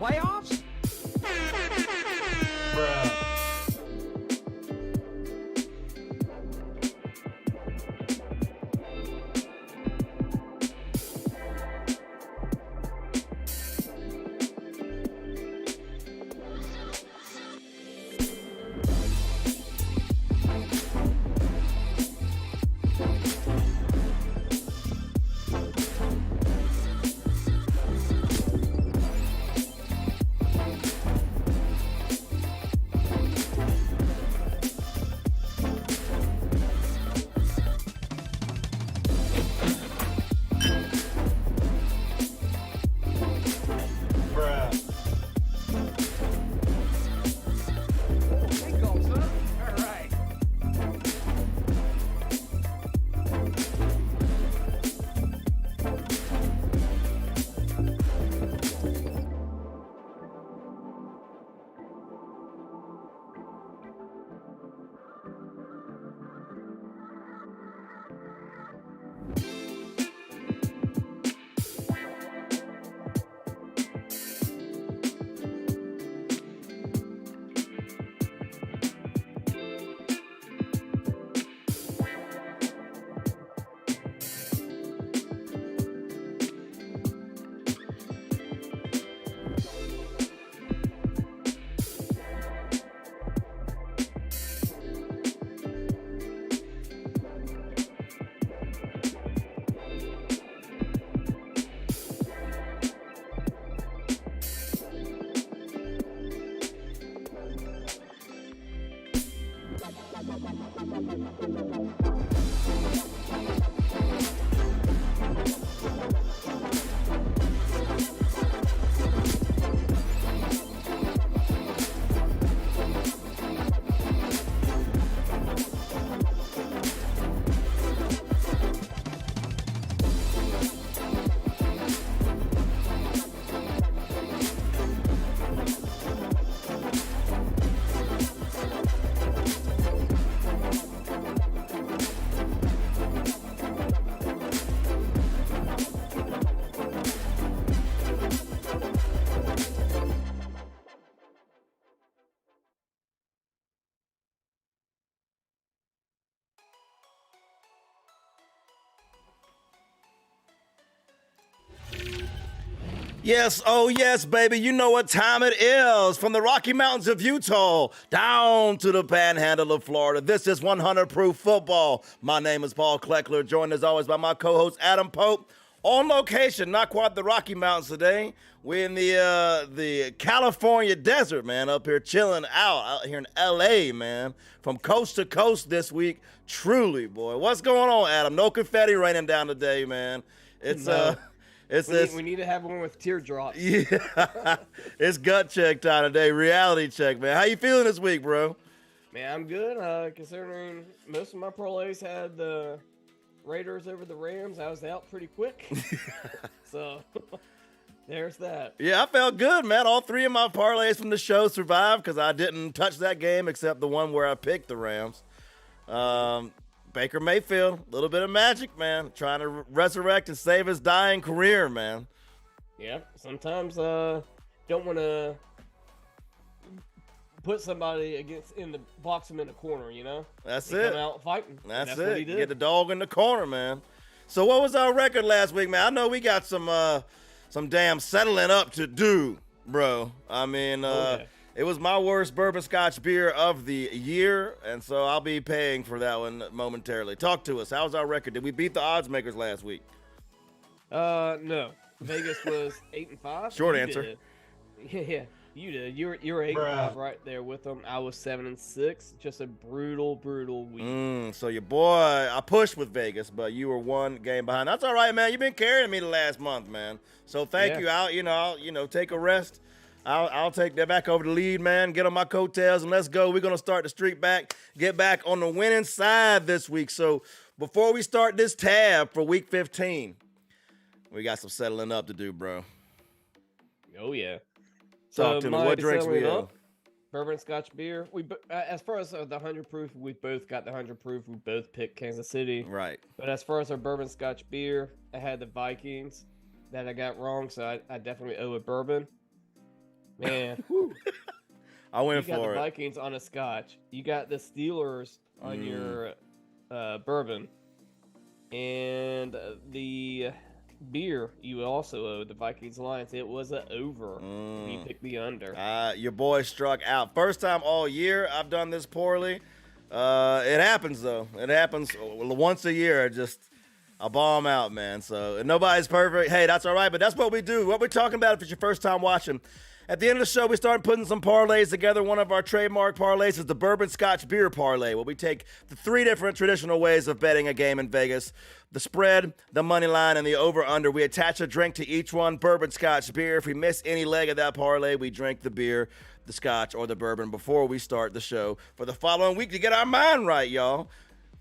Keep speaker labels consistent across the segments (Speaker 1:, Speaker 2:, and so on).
Speaker 1: playoffs?
Speaker 2: Bruh.
Speaker 3: Yes, oh yes, baby. You know what time it is. From the Rocky Mountains of Utah down to the Panhandle of Florida. This is 100 Proof Football. My name is Paul Kleckler, joined as always by my co-host Adam Pope. On location, not quite the Rocky Mountains today. We're in the California desert, man, up here chilling out here in L.A., man. From coast to coast this week. Truly, boy. What's going on, Adam? No confetti raining down today, man. It's
Speaker 4: no. We need to have one with teardrops.
Speaker 3: Yeah, it's gut check time today. Reality check, man. How you feeling this week, bro?
Speaker 4: Man, I'm good. Considering most of my parlays had the Raiders over the Rams, I was out pretty quick. So there's that.
Speaker 3: Yeah, I felt good, man. All three of my parlays from the show survived because I didn't touch that game except the one where I picked the Rams. Baker Mayfield, a little bit of magic, man. Trying to resurrect and save his dying career, man.
Speaker 4: Yeah, sometimes don't want to put somebody box him in the corner, you know?
Speaker 3: That's
Speaker 4: they
Speaker 3: it.
Speaker 4: Come out fighting.
Speaker 3: That's
Speaker 4: what
Speaker 3: it.
Speaker 4: he did.
Speaker 3: Get the dog in the corner, man. So what was our record last week, man? I know we got some damn settling up to do, bro. I mean, It was my worst bourbon scotch beer of the year, and so I'll be paying for that one momentarily. Talk to us. How was our record? Did we beat the oddsmakers last week?
Speaker 4: No. Vegas was 8-5.
Speaker 3: Short
Speaker 4: You
Speaker 3: answer.
Speaker 4: did. Yeah, you did. You were 8-5 right there with them. I was 7-6. Just a brutal week.
Speaker 3: So your boy, I pushed with Vegas, but you were one game behind. That's all right, man. You've been carrying me the last month, man. So thank you. I'll take a rest. I'll take that back over the lead, man. Get on my coattails and let's go. We're going to start the streak back, get back on the winning side this week. So before we start this tab for week 15, we got some settling up to do, bro.
Speaker 4: Oh, yeah.
Speaker 3: Talk to me. What drinks we have?
Speaker 4: Bourbon Scotch beer. As far as the 100 proof, we both got the 100 proof. We both picked Kansas City.
Speaker 3: Right.
Speaker 4: But as far as our bourbon Scotch beer, I had the Vikings that I got wrong, so I definitely owe a bourbon. Man,
Speaker 3: I went
Speaker 4: you got
Speaker 3: for
Speaker 4: the
Speaker 3: it.
Speaker 4: Vikings on a scotch. You got the Steelers on your bourbon. And the beer you also owed the Vikings Lions. It was an over. You picked the under.
Speaker 3: Your boy struck out. First time all year I've done this poorly. It happens though. It happens once a year. I bomb out, man. So nobody's perfect. Hey, that's all right. But that's what we do. What we're talking about if it's your first time watching. At the end of the show, we start putting some parlays together. One of our trademark parlays is the bourbon scotch beer parlay, where we take the 3 different traditional ways of betting a game in Vegas: the spread, the money line, and the over-under. We attach a drink to each one: bourbon scotch beer. If we miss any leg of that parlay, we drink the beer, the scotch, or the bourbon before we start the show for the following week to get our mind right, y'all,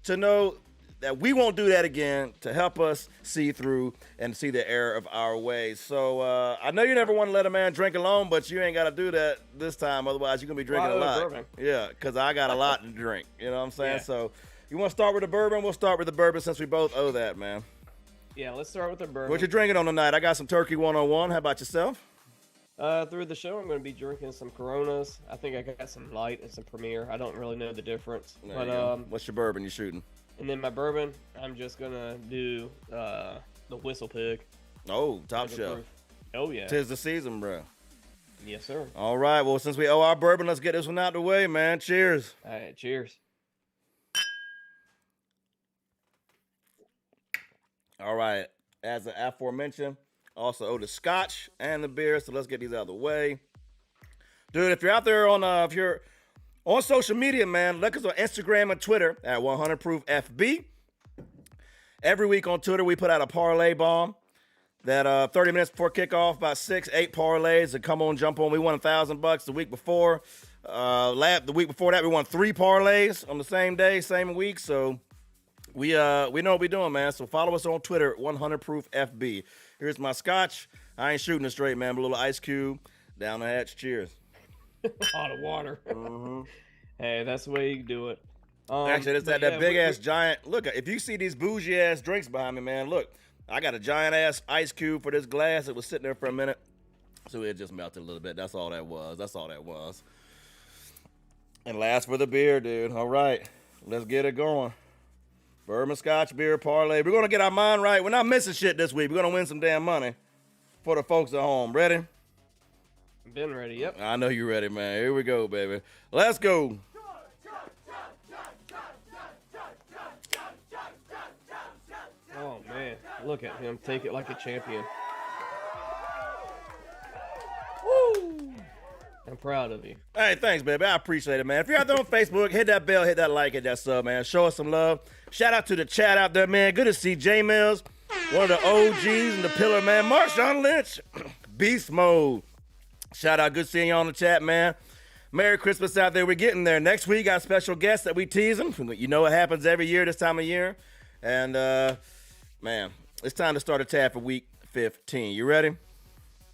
Speaker 3: to know that we won't do that again, to help us see through and see the error of our ways. So I know you never want to let a man drink alone, but you ain't got to do that this time. Otherwise, you're going to be drinking a lot.
Speaker 4: Bourbon.
Speaker 3: Yeah, because I got a lot to drink. You know what I'm saying?
Speaker 4: Yeah.
Speaker 3: So you want to start with the bourbon? We'll start with the bourbon since we both owe that, man.
Speaker 4: Yeah, let's start with the bourbon.
Speaker 3: What you drinking on tonight? I got some Turkey 101. How about yourself?
Speaker 4: Through the show, I'm going to be drinking some Coronas. I think I got some light and some Premier. I don't really know the difference.
Speaker 3: There you go.
Speaker 4: But
Speaker 3: What's your bourbon you shooting?
Speaker 4: and then my bourbon, I'm just going to do the Whistle Pig.
Speaker 3: Oh, top
Speaker 4: Second
Speaker 3: shelf.
Speaker 4: proof. Oh, yeah.
Speaker 3: Tis the season, bro.
Speaker 4: Yes, sir.
Speaker 3: All right. Well, since we owe our bourbon, let's get this one out the way, man. Cheers.
Speaker 4: All right, cheers.
Speaker 3: All right. As the aforementioned, also owe the scotch and the beer. So let's get these out of the way. Dude, if you're out there if you're on social media, man, look us on Instagram and Twitter at 100ProofFB. Every week on Twitter, we put out a parlay bomb that 30 minutes before kickoff, about 6-8 parlays that come on, jump on. We won $1,000 the week before. The week before that, we won 3 parlays on the same day, same week. So we know what we're doing, man. So follow us on Twitter, 100ProofFB. Here's my scotch. I ain't shooting it straight, man, but a little ice cube down the hatch. Cheers.
Speaker 4: Hot water.
Speaker 3: Mm-hmm.
Speaker 4: Hey, that's the way you do it.
Speaker 3: Actually, it's that big ass giant. Look, if you see these bougie ass drinks behind me, man, look, I got a giant ass ice cube for this glass. It was sitting there for a minute, so it just melted a little bit. That's all that was. And last for the beer, dude. All right, let's get it going. Bourbon scotch beer parlay. We're gonna get our mind right. We're not missing shit this week. We're gonna win some damn money for the folks at home. Ready?
Speaker 4: Been ready, yep.
Speaker 3: I know you're ready, man. Here we go, baby. Let's go.
Speaker 4: Oh, man. Look at him take it like a champion. Woo! I'm proud of you.
Speaker 3: Hey, thanks, baby. I appreciate it, man. If you're out there on Facebook, hit that bell, hit that like, hit that sub, man. Show us some love. Shout out to the chat out there, man. Good to see J Mills, one of the OGs and the pillar, man. Marshawn Lynch, beast mode. Shout out, good seeing you on the chat, man. Merry Christmas out there. We're getting there. Next week, got special guests that we teasing. You know it happens every year this time of year. And, man, it's time to start a tab for week 15. You ready?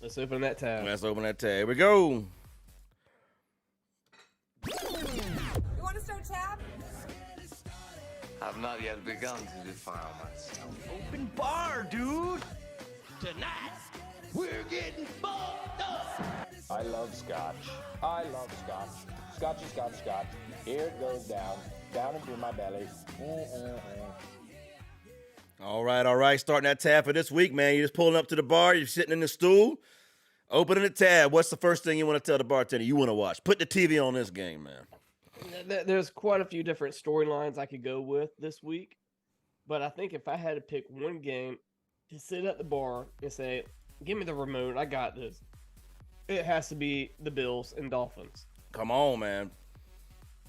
Speaker 4: Let's open that tab.
Speaker 3: Let's open that tab. Here we go.
Speaker 1: You want to start tab?
Speaker 2: I've not yet begun to defile myself.
Speaker 5: Open bar, dude. Tonight, we're getting fucked up.
Speaker 6: I love scotch. I love scotch. Scotchy, scotch, scotch. Here it goes down into my belly.
Speaker 3: All right. Starting that tab for this week, man. You're just pulling up to the bar. You're sitting in the stool, opening the tab. What's the first thing you want to tell the bartender you want to watch? Put the TV on this game, man.
Speaker 4: There's quite a few different storylines I could go with this week. But I think if I had to pick one game to sit at the bar and say, give me the remote, I got this, it has to be the Bills and Dolphins.
Speaker 3: Come on, man.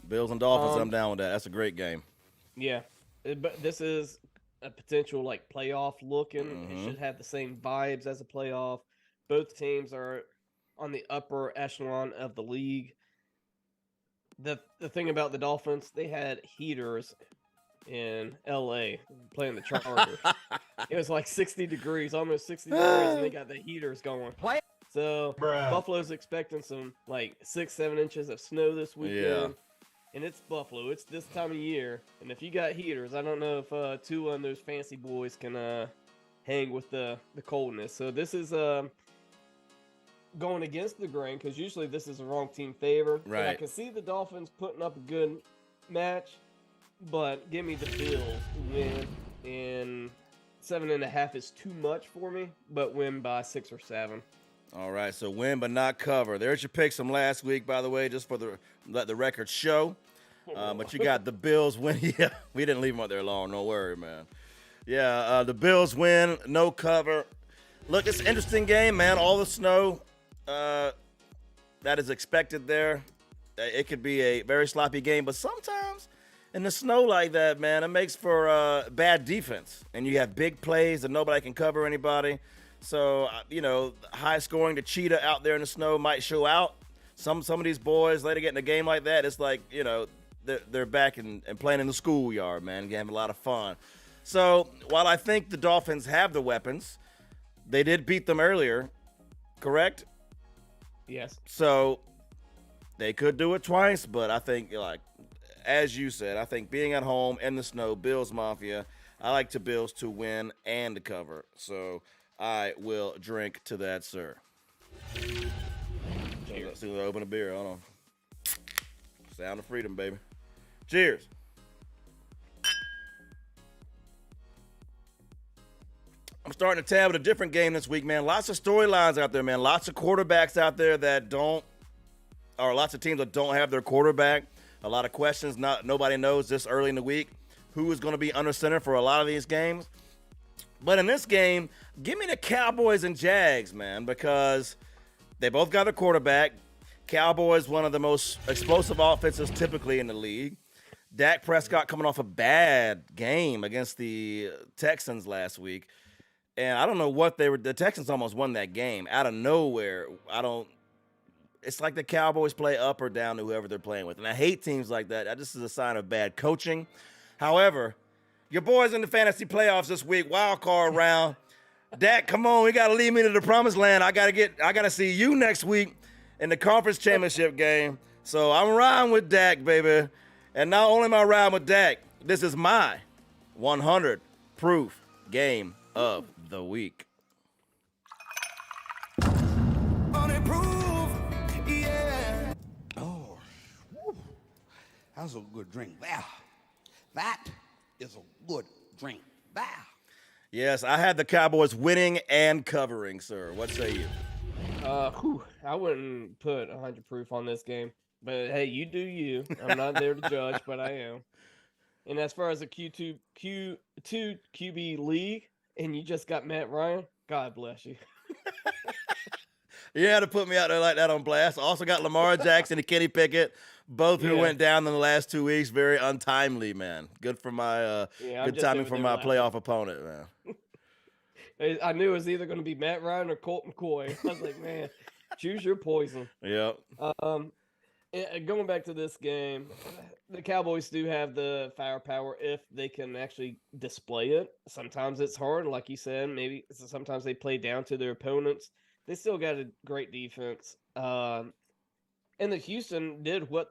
Speaker 3: Bills and Dolphins, I'm down with that. That's a great game.
Speaker 4: Yeah. But this is a potential like playoff looking. It should have the same vibes as a playoff. Both teams are on the upper echelon of the league. The thing about the Dolphins, they had heaters in LA playing the Chargers. It was like 60 degrees, almost 60 degrees, and they got the heaters going. So Buffalo's expecting some like 6-7 inches of snow this weekend.
Speaker 3: Yeah.
Speaker 4: And it's Buffalo. It's this time of year. And if you got heaters, I don't know if Tua and those fancy boys can hang with the coldness. So this is going against the grain because usually this is the wrong team favored.
Speaker 3: Right.
Speaker 4: And I can see the Dolphins putting up a good match, but give me the Bills to win. And 7.5 is too much for me, but win by 6 or 7.
Speaker 3: All right, so win but not cover. There's your picks from last week, by the way, just for let the record show. But you got the Bills win. Yeah, we didn't leave them out there long. No worry, man. Yeah, the Bills win, no cover. Look, it's an interesting game, man. All the snow that is expected there. It could be a very sloppy game, but sometimes in the snow like that, man, it makes for bad defense. And you have big plays and nobody can cover anybody. So, high scoring, the cheetah out there in the snow might show out. Some of these boys, later get in a game like that, it's like, they're back and playing in the schoolyard, man, having a lot of fun. So, while I think the Dolphins have the weapons, they did beat them earlier, correct?
Speaker 4: Yes.
Speaker 3: So, they could do it twice, but I think, as you said, I think being at home in the snow, Bills Mafia, I like the Bills to win and to cover. So, I will drink to that, sir. Cheers. See, open a beer. Hold on. Sound of freedom, baby. Cheers. I'm starting to tab with a different game this week, man. Lots of storylines out there, man. Lots of quarterbacks out there that lots of teams that don't have their quarterback. A lot of questions. Nobody knows this early in the week who is going to be under center for a lot of these games. But in this game, give me the Cowboys and Jags, man, because they both got a quarterback. Cowboys, one of the most explosive offenses typically in the league. Dak Prescott coming off a bad game against the Texans last week. And I don't know what the Texans almost won that game out of nowhere. It's like the Cowboys play up or down to whoever they're playing with. And I hate teams like that. That just is a sign of bad coaching. However, your boys in the fantasy playoffs this week, wild card round. Dak, come on, we gotta lead me to the promised land. I gotta see you next week in the conference championship game. So I'm riding with Dak, baby. And not only am I riding with Dak, this is my 100 proof game of the week.
Speaker 5: Oh, whew. That was a good drink. Wow. That is a good drink. Wow.
Speaker 3: Yes, I had the Cowboys winning and covering, sir. What say you?
Speaker 4: I wouldn't put 100 proof on this game, but hey, you do you. I'm not there to judge, but I am. And as far as a Q2 QB league, and you just got Matt Ryan, God bless you.
Speaker 3: You had to put me out there like that on blast. Also got Lamar Jackson and Kenny Pickett, both who went down in the last 2 weeks. Very untimely, man. Good for my good timing for my playoff opponent, man.
Speaker 4: I knew it was either going to be Matt Ryan or Colt McCoy. I was like, man, choose your poison.
Speaker 3: Yep.
Speaker 4: Going back to this game, the Cowboys do have the firepower if they can actually display it. Sometimes it's hard, like you said. Maybe sometimes they play down to their opponents. They still got a great defense. And the Houston did what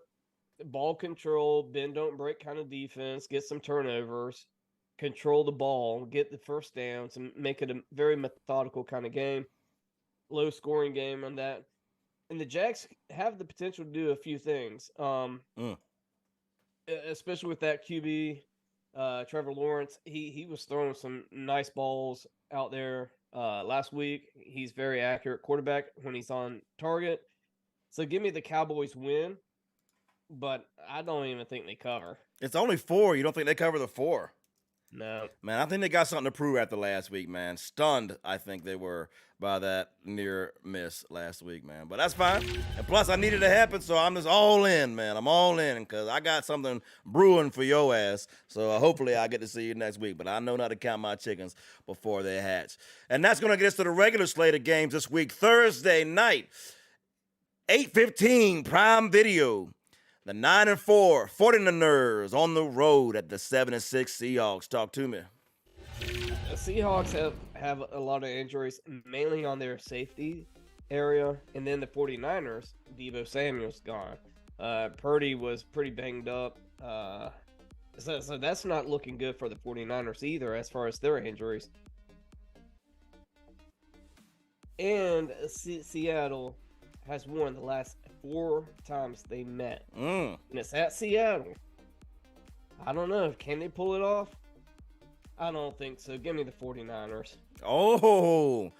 Speaker 4: ball control, bend don't break kind of defense, get some turnovers, control the ball, get the first downs, and make it a very methodical kind of game. Low scoring game on that. And the Jags have the potential to do a few things. Especially with that QB, Trevor Lawrence. He was throwing some nice balls out there last week. He's very accurate quarterback when he's on target. So give me the Cowboys win, but I don't even think they cover.
Speaker 3: It's only 4. You don't think they cover the 4?
Speaker 4: No.
Speaker 3: Man, I think they got something to prove after last week, man. Stunned, I think they were by that near miss last week, man. But that's fine. And plus, I needed it to happen, so I'm just all in, man. I'm all in because I got something brewing for your ass. So hopefully I get to see you next week. But I know not to count my chickens before they hatch. And that's going to get us to the regular slate of games this week. Thursday night, 8:15, Prime Video. The 9-4 49ers on the road at the 7-6 Seahawks. Talk to me.
Speaker 4: The Seahawks have a lot of injuries, mainly on their safety area. And then the 49ers, Deebo Samuel's gone. Purdy was pretty banged up. So that's not looking good for the 49ers either as far as their injuries. And Seattle has won the last 4 times they met. And it's at Seattle. I don't know. Can they pull it off? I don't think so. Give me the 49ers.
Speaker 3: Oh,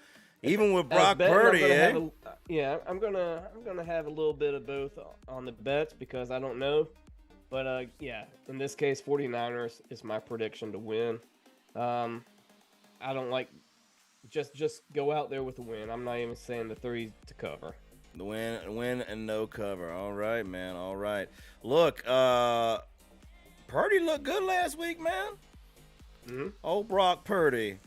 Speaker 3: even with Brock Purdy,
Speaker 4: I'm gonna have a little bit of both on the bets because I don't know. But in this case, 49ers is my prediction to win. I don't like just go out there with a win. I'm not even saying the 3 to cover.
Speaker 3: The win and no cover. All right, man. All right. Look, Purdy looked good last week, man. Oh, Brock Purdy.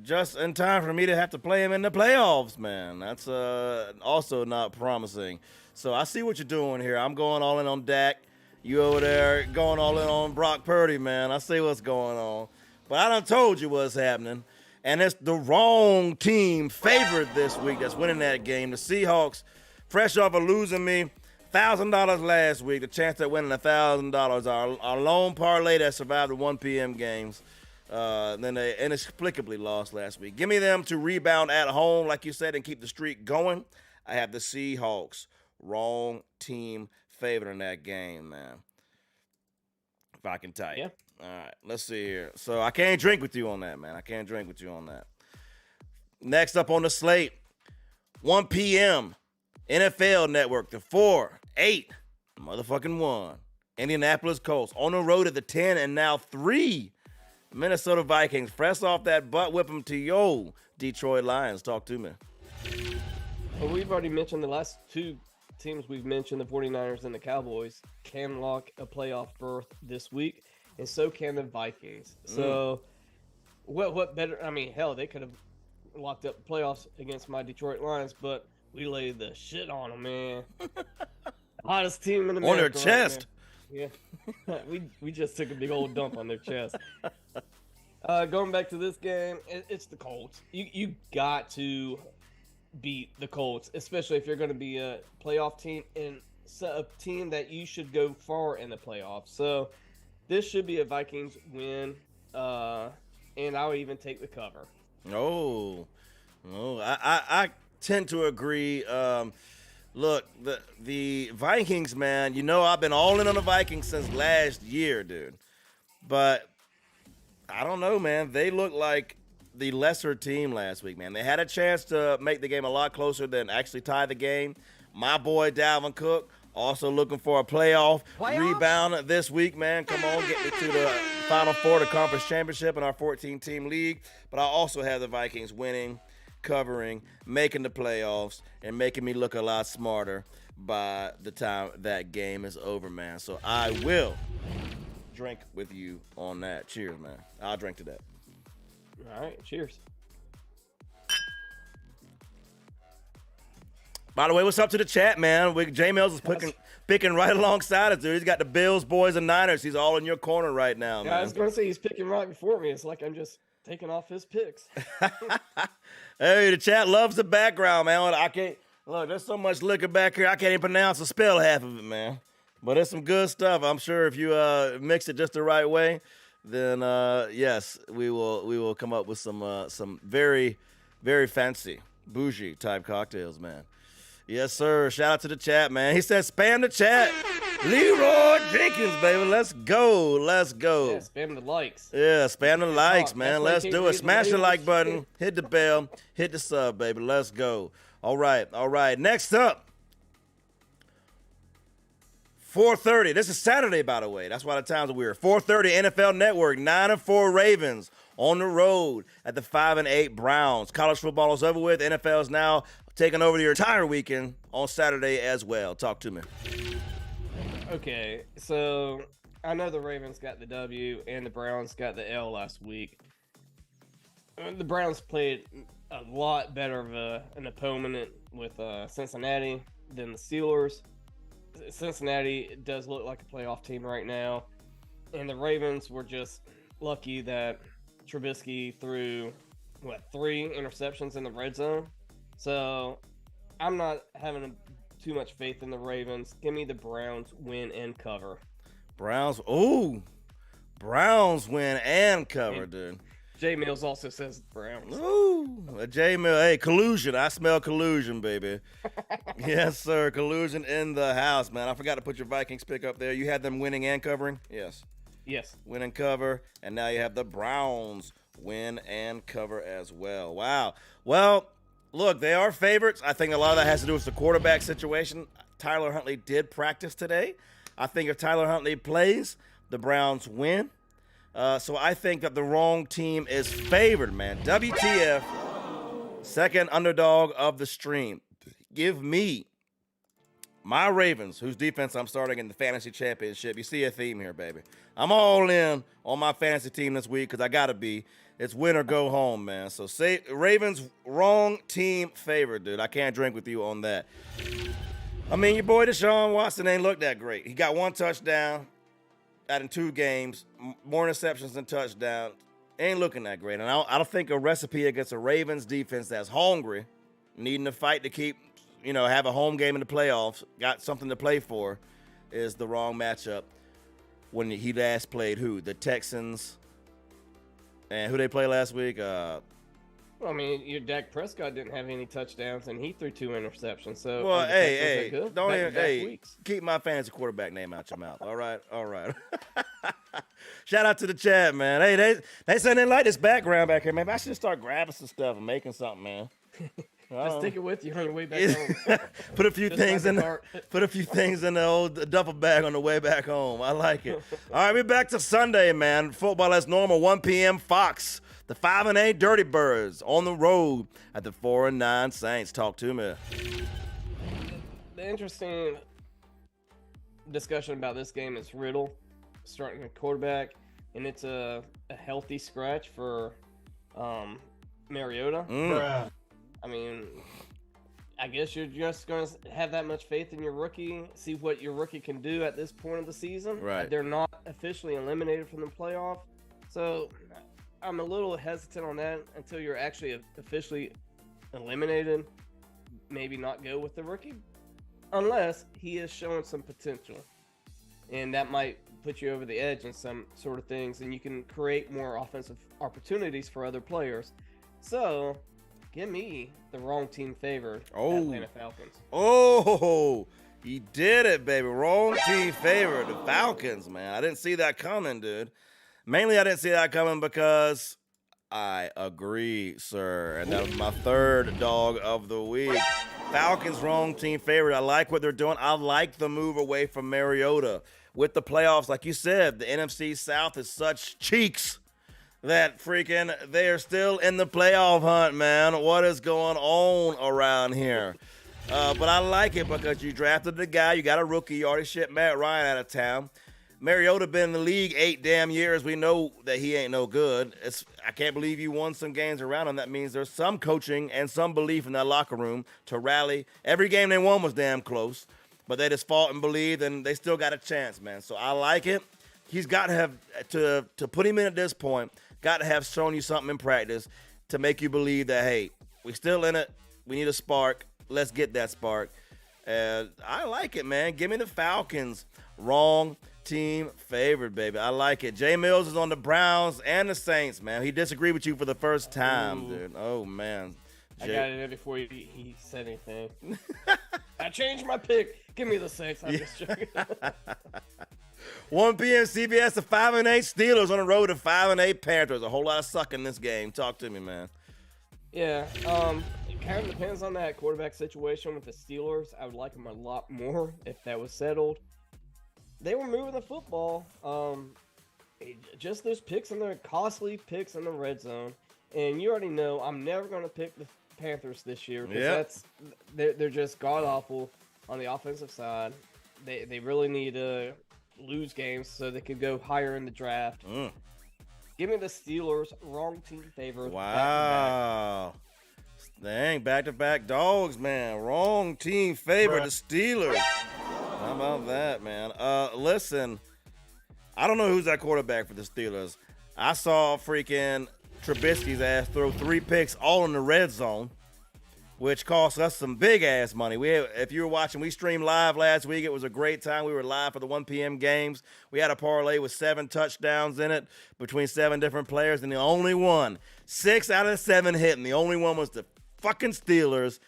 Speaker 3: Just in time for me to have to play him in the playoffs, man. That's also not promising. So I see what you're doing here. I'm going all in on Dak. You over there going all in on Brock Purdy, man. I see what's going on. But I done told you what's happening. And it's the wrong team favored this week that's winning that game. The Seahawks, fresh off of losing me $1,000 last week, the chance at winning $1,000. Our lone parlay that survived the 1 p.m. games. Then they inexplicably lost last week. Give me them to rebound at home, like you said, and keep the streak going. I have the Seahawks. Wrong team favored in that game, man. If I can type.
Speaker 4: Yeah.
Speaker 3: All right, let's see here. So I can't drink with you on that, man. I can't drink with you on that. Next up on the slate, 1 p.m., NFL Network, the 4-8 motherfucking 1. Indianapolis Colts on the road at the 10 and now 3 Minnesota Vikings. Fresh off that butt whipping to yo Detroit Lions. Talk to me.
Speaker 4: Well, we've already mentioned the last 2 teams we've mentioned, the 49ers and the Cowboys, can lock a playoff berth this week, and so can the Vikings. So what better? I mean, hell, they could have locked up playoffs against my Detroit Lions, but we laid the shit on them, man. Hottest team in America.
Speaker 3: On their chest.
Speaker 4: Yeah. we just took a big old dump on their chest. Going back to this game, it's the Colts. You got to beat the Colts, especially if you're going to be a playoff team and a team that you should go far in the playoffs. So this should be a Vikings win, and I'll even take the cover.
Speaker 3: I tend to agree. Look, the Vikings, man, you know I've been all in on the Vikings since last year, dude. But I don't know, man. They look like the lesser team last week, man. They had a chance to make the game a lot closer than actually tie the game. My boy Dalvin Cook also looking for a playoff rebound this week, man. Come on, get me to the Final Four, the conference championship in our 14-team league. But I also have the Vikings winning, covering, making the playoffs, and making me look a lot smarter by the time that game is over, man. So I will drink with you on that. Cheers, man. I'll drink to that.
Speaker 4: All right, cheers.
Speaker 3: By the way, what's up to the chat, man? J Mills is picking right alongside us, dude. He's got the Bills, boys, and Niners. He's all in your corner right now, man.
Speaker 4: I was going to say he's picking right before me. It's like I'm just taking off his picks.
Speaker 3: Hey, the chat loves the background, man. I can't look. There's so much liquor back here. I can't even pronounce or spell half of it, man. But it's some good stuff. I'm sure if you mix it just the right way, then yes, we will come up with some very, very fancy, bougie type cocktails, man. Yes, sir. Shout out to the chat, man. He said, spam the chat. Leroy Jenkins, baby. Let's go. Let's go.
Speaker 4: Yeah, spam the likes.
Speaker 3: Yeah, spam the likes, man. Let's do it. Smash the like button.
Speaker 4: Shit.
Speaker 3: Hit the bell. Hit the sub, baby. Let's go. All right. All right. Next up, 4:30. This is Saturday, by the way. That's why the times are weird. 4:30 NFL Network. 9-4 Ravens on the road at the 5-8 Browns. College football is over with. NFL is now taking over the entire weekend on Saturday as well. Talk to me.
Speaker 4: Okay, so I know the Ravens got the W and the Browns got the L last week. The Browns played a lot better of an opponent with Cincinnati than the Steelers. Cincinnati does look like a playoff team right now, and the Ravens were just lucky that Trubisky threw 3 interceptions in the red zone. So I'm not having too much faith in the Ravens. Give me the Browns win and cover.
Speaker 3: Browns win and cover, dude.
Speaker 4: Jay Mills also says Browns.
Speaker 3: Ooh, a J Mill. Hey, collusion. I smell collusion, baby. Yes, sir. Collusion in the house, man. I forgot to put your Vikings pick up there. You had them winning and covering? Yes.
Speaker 4: Yes.
Speaker 3: Win and cover. And now you have the Browns win and cover as well. Wow. Well, look, they are favorites. I think a lot of that has to do with the quarterback situation. Tyler Huntley did practice today. I think if Tyler Huntley plays, the Browns win. So I think that the wrong team is favored, man. WTF, second underdog of the stream. Give me my Ravens, whose defense I'm starting in the fantasy championship. You see a theme here, baby. I'm all in on my fantasy team this week because I got to be. It's win or go home, man. So say Ravens, wrong team favored, dude. I can't drink with you on that. I mean, your boy Deshaun Watson ain't looked that great. He got 1 touchdown out in 2 games, more interceptions than touchdowns. Ain't looking that great. And I don't think a recipe against a Ravens defense that's hungry, needing to fight to keep, have a home game in the playoffs, got something to play for, is the wrong matchup. When he last played who? The Texans. And who they play last week?
Speaker 4: Well, I mean, your Dak Prescott didn't have any touchdowns, and he threw 2 interceptions. So,
Speaker 3: well, hey, don't
Speaker 4: even,
Speaker 3: keep my fantasy quarterback name out your mouth. All right. Shout out to the chat, man. Hey, they said they like this background back here, man. I should start grabbing some stuff and making something, man.
Speaker 4: Just take it with you on your way back home.
Speaker 3: Put a few things in the old duffel bag on the way back home. I like it. All right, we're back to Sunday, man. Football as normal, 1 p.m. Fox. The 5-8 Dirty Birds on the road at the 4-9 Saints. Talk to me.
Speaker 4: The interesting discussion about this game is Riddle starting at quarterback, and it's a healthy scratch for Mariota. I mean, I guess you're just going to have that much faith in your rookie, see what your rookie can do at this point of the season.
Speaker 3: Right.
Speaker 4: They're not officially eliminated from the playoff, so I'm a little hesitant on that until you're actually officially eliminated. Maybe not go with the rookie unless he is showing some potential, and that might put you over the edge in some sort of things, and you can create more offensive opportunities for other players. So give me the wrong team favored. Atlanta Falcons.
Speaker 3: Oh, he did it, baby. Wrong team favored. The Falcons, man. I didn't see that coming, dude. Mainly, I didn't see that coming because I agree, sir. And that was my third dog of the week. Falcons, wrong team favorite. I like what they're doing. I like the move away from Mariota. With the playoffs, like you said, the NFC South is such cheeks that freaking they're still in the playoff hunt, man. What is going on around here? But I like it because you drafted the guy. You got a rookie. You already shipped Matt Ryan out of town. Mariota been in the league 8 damn years. We know that he ain't no good. I can't believe you won some games around him. That means there's some coaching and some belief in that locker room to rally. Every game they won was damn close, but they just fought and believed, and they still got a chance, man. So I like it. He's got to have to put him in at this point. Got to have shown you something in practice to make you believe that, hey, we still in it. We need a spark. Let's get that spark. I like it, man. Give me the Falcons. Wrong team favored, baby. I like it. Jay Mills is on the Browns and the Saints, man. He disagreed with you for the first time, dude. Oh, man.
Speaker 4: I got it in before he said anything. I changed my pick. Give me the Saints. I'm just joking.
Speaker 3: 1 p.m. CBS, the 5-8 Steelers on the road to 5-8 Panthers. A whole lot of suck in this game. Talk to me, man.
Speaker 4: Yeah, it kind of depends on that quarterback situation with the Steelers. I would like them a lot more if that was settled. They were moving the football. Just those picks and their costly picks in the red zone. And you already know I'm never going to pick the Panthers this year because they're just god awful on the offensive side. They really need to lose games so they could go higher in the draft. Give me the Steelers, wrong team favorite.
Speaker 3: Wow. Dang, back-to-back dogs, man. Wrong team favorite, the Steelers. How about that, man? Listen, I don't know who's that quarterback for the Steelers. I saw freaking Trubisky's ass throw 3 picks all in the red zone. which cost us some big-ass money. If you were watching, we streamed live last week. It was a great time. We were live for the 1 p.m. games. We had a parlay with 7 touchdowns in it between 7 different players, and the only one, 6 out of 7 hit, and the only one was the fucking Steelers.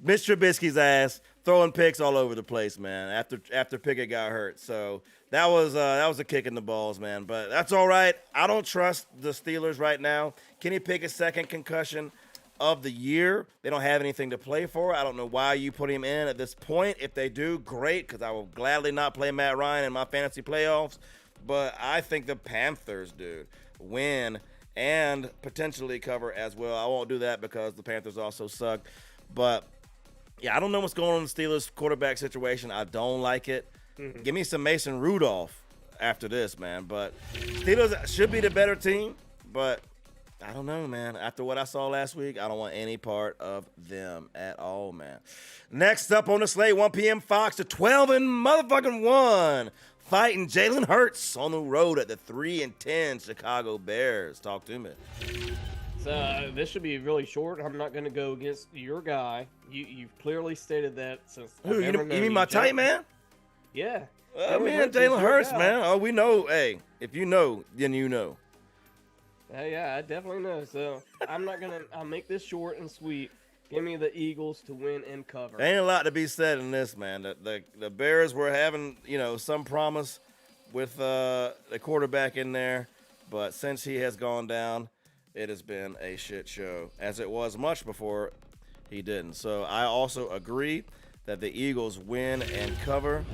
Speaker 3: Mitch Trubisky's ass throwing picks all over the place, man, after Pickett got hurt. So that was a kick in the balls, man. But that's all right. I don't trust the Steelers right now. Kenny Pickett's second concussion of the year. They don't have anything to play for. I don't know why you put him in at this point. If they do, great, because I will gladly not play Matt Ryan in my fantasy playoffs. But I think the Panthers, dude, win and potentially cover as well. I won't do that because the Panthers also suck. But yeah, I don't know what's going on in the Steelers quarterback situation. I don't like it. Give me some Mason Rudolph after this, man. But Steelers should be the better team, but I don't know, man. After what I saw last week, I don't want any part of them at all, man. Next up on the slate, 1 p.m. Fox, the 12-1 fighting Jalen Hurts on the road at the 3-10 Chicago Bears. Talk to me.
Speaker 4: So this should be really short. I'm not going to go against your guy. You've clearly stated that since.
Speaker 3: Who, you mean my tight man?
Speaker 4: Yeah.
Speaker 3: Man, Jalen Hurts, man. Oh, we know. Hey, if you know, then you know.
Speaker 4: Yeah, I definitely know. So I'll make this short and sweet. Give me the Eagles to win and cover.
Speaker 3: There ain't a lot to be said in this, man. The Bears were having, some promise with the quarterback in there, but since he has gone down, it has been a shit show, as it was much before he didn't. So I also agree that the Eagles win and cover.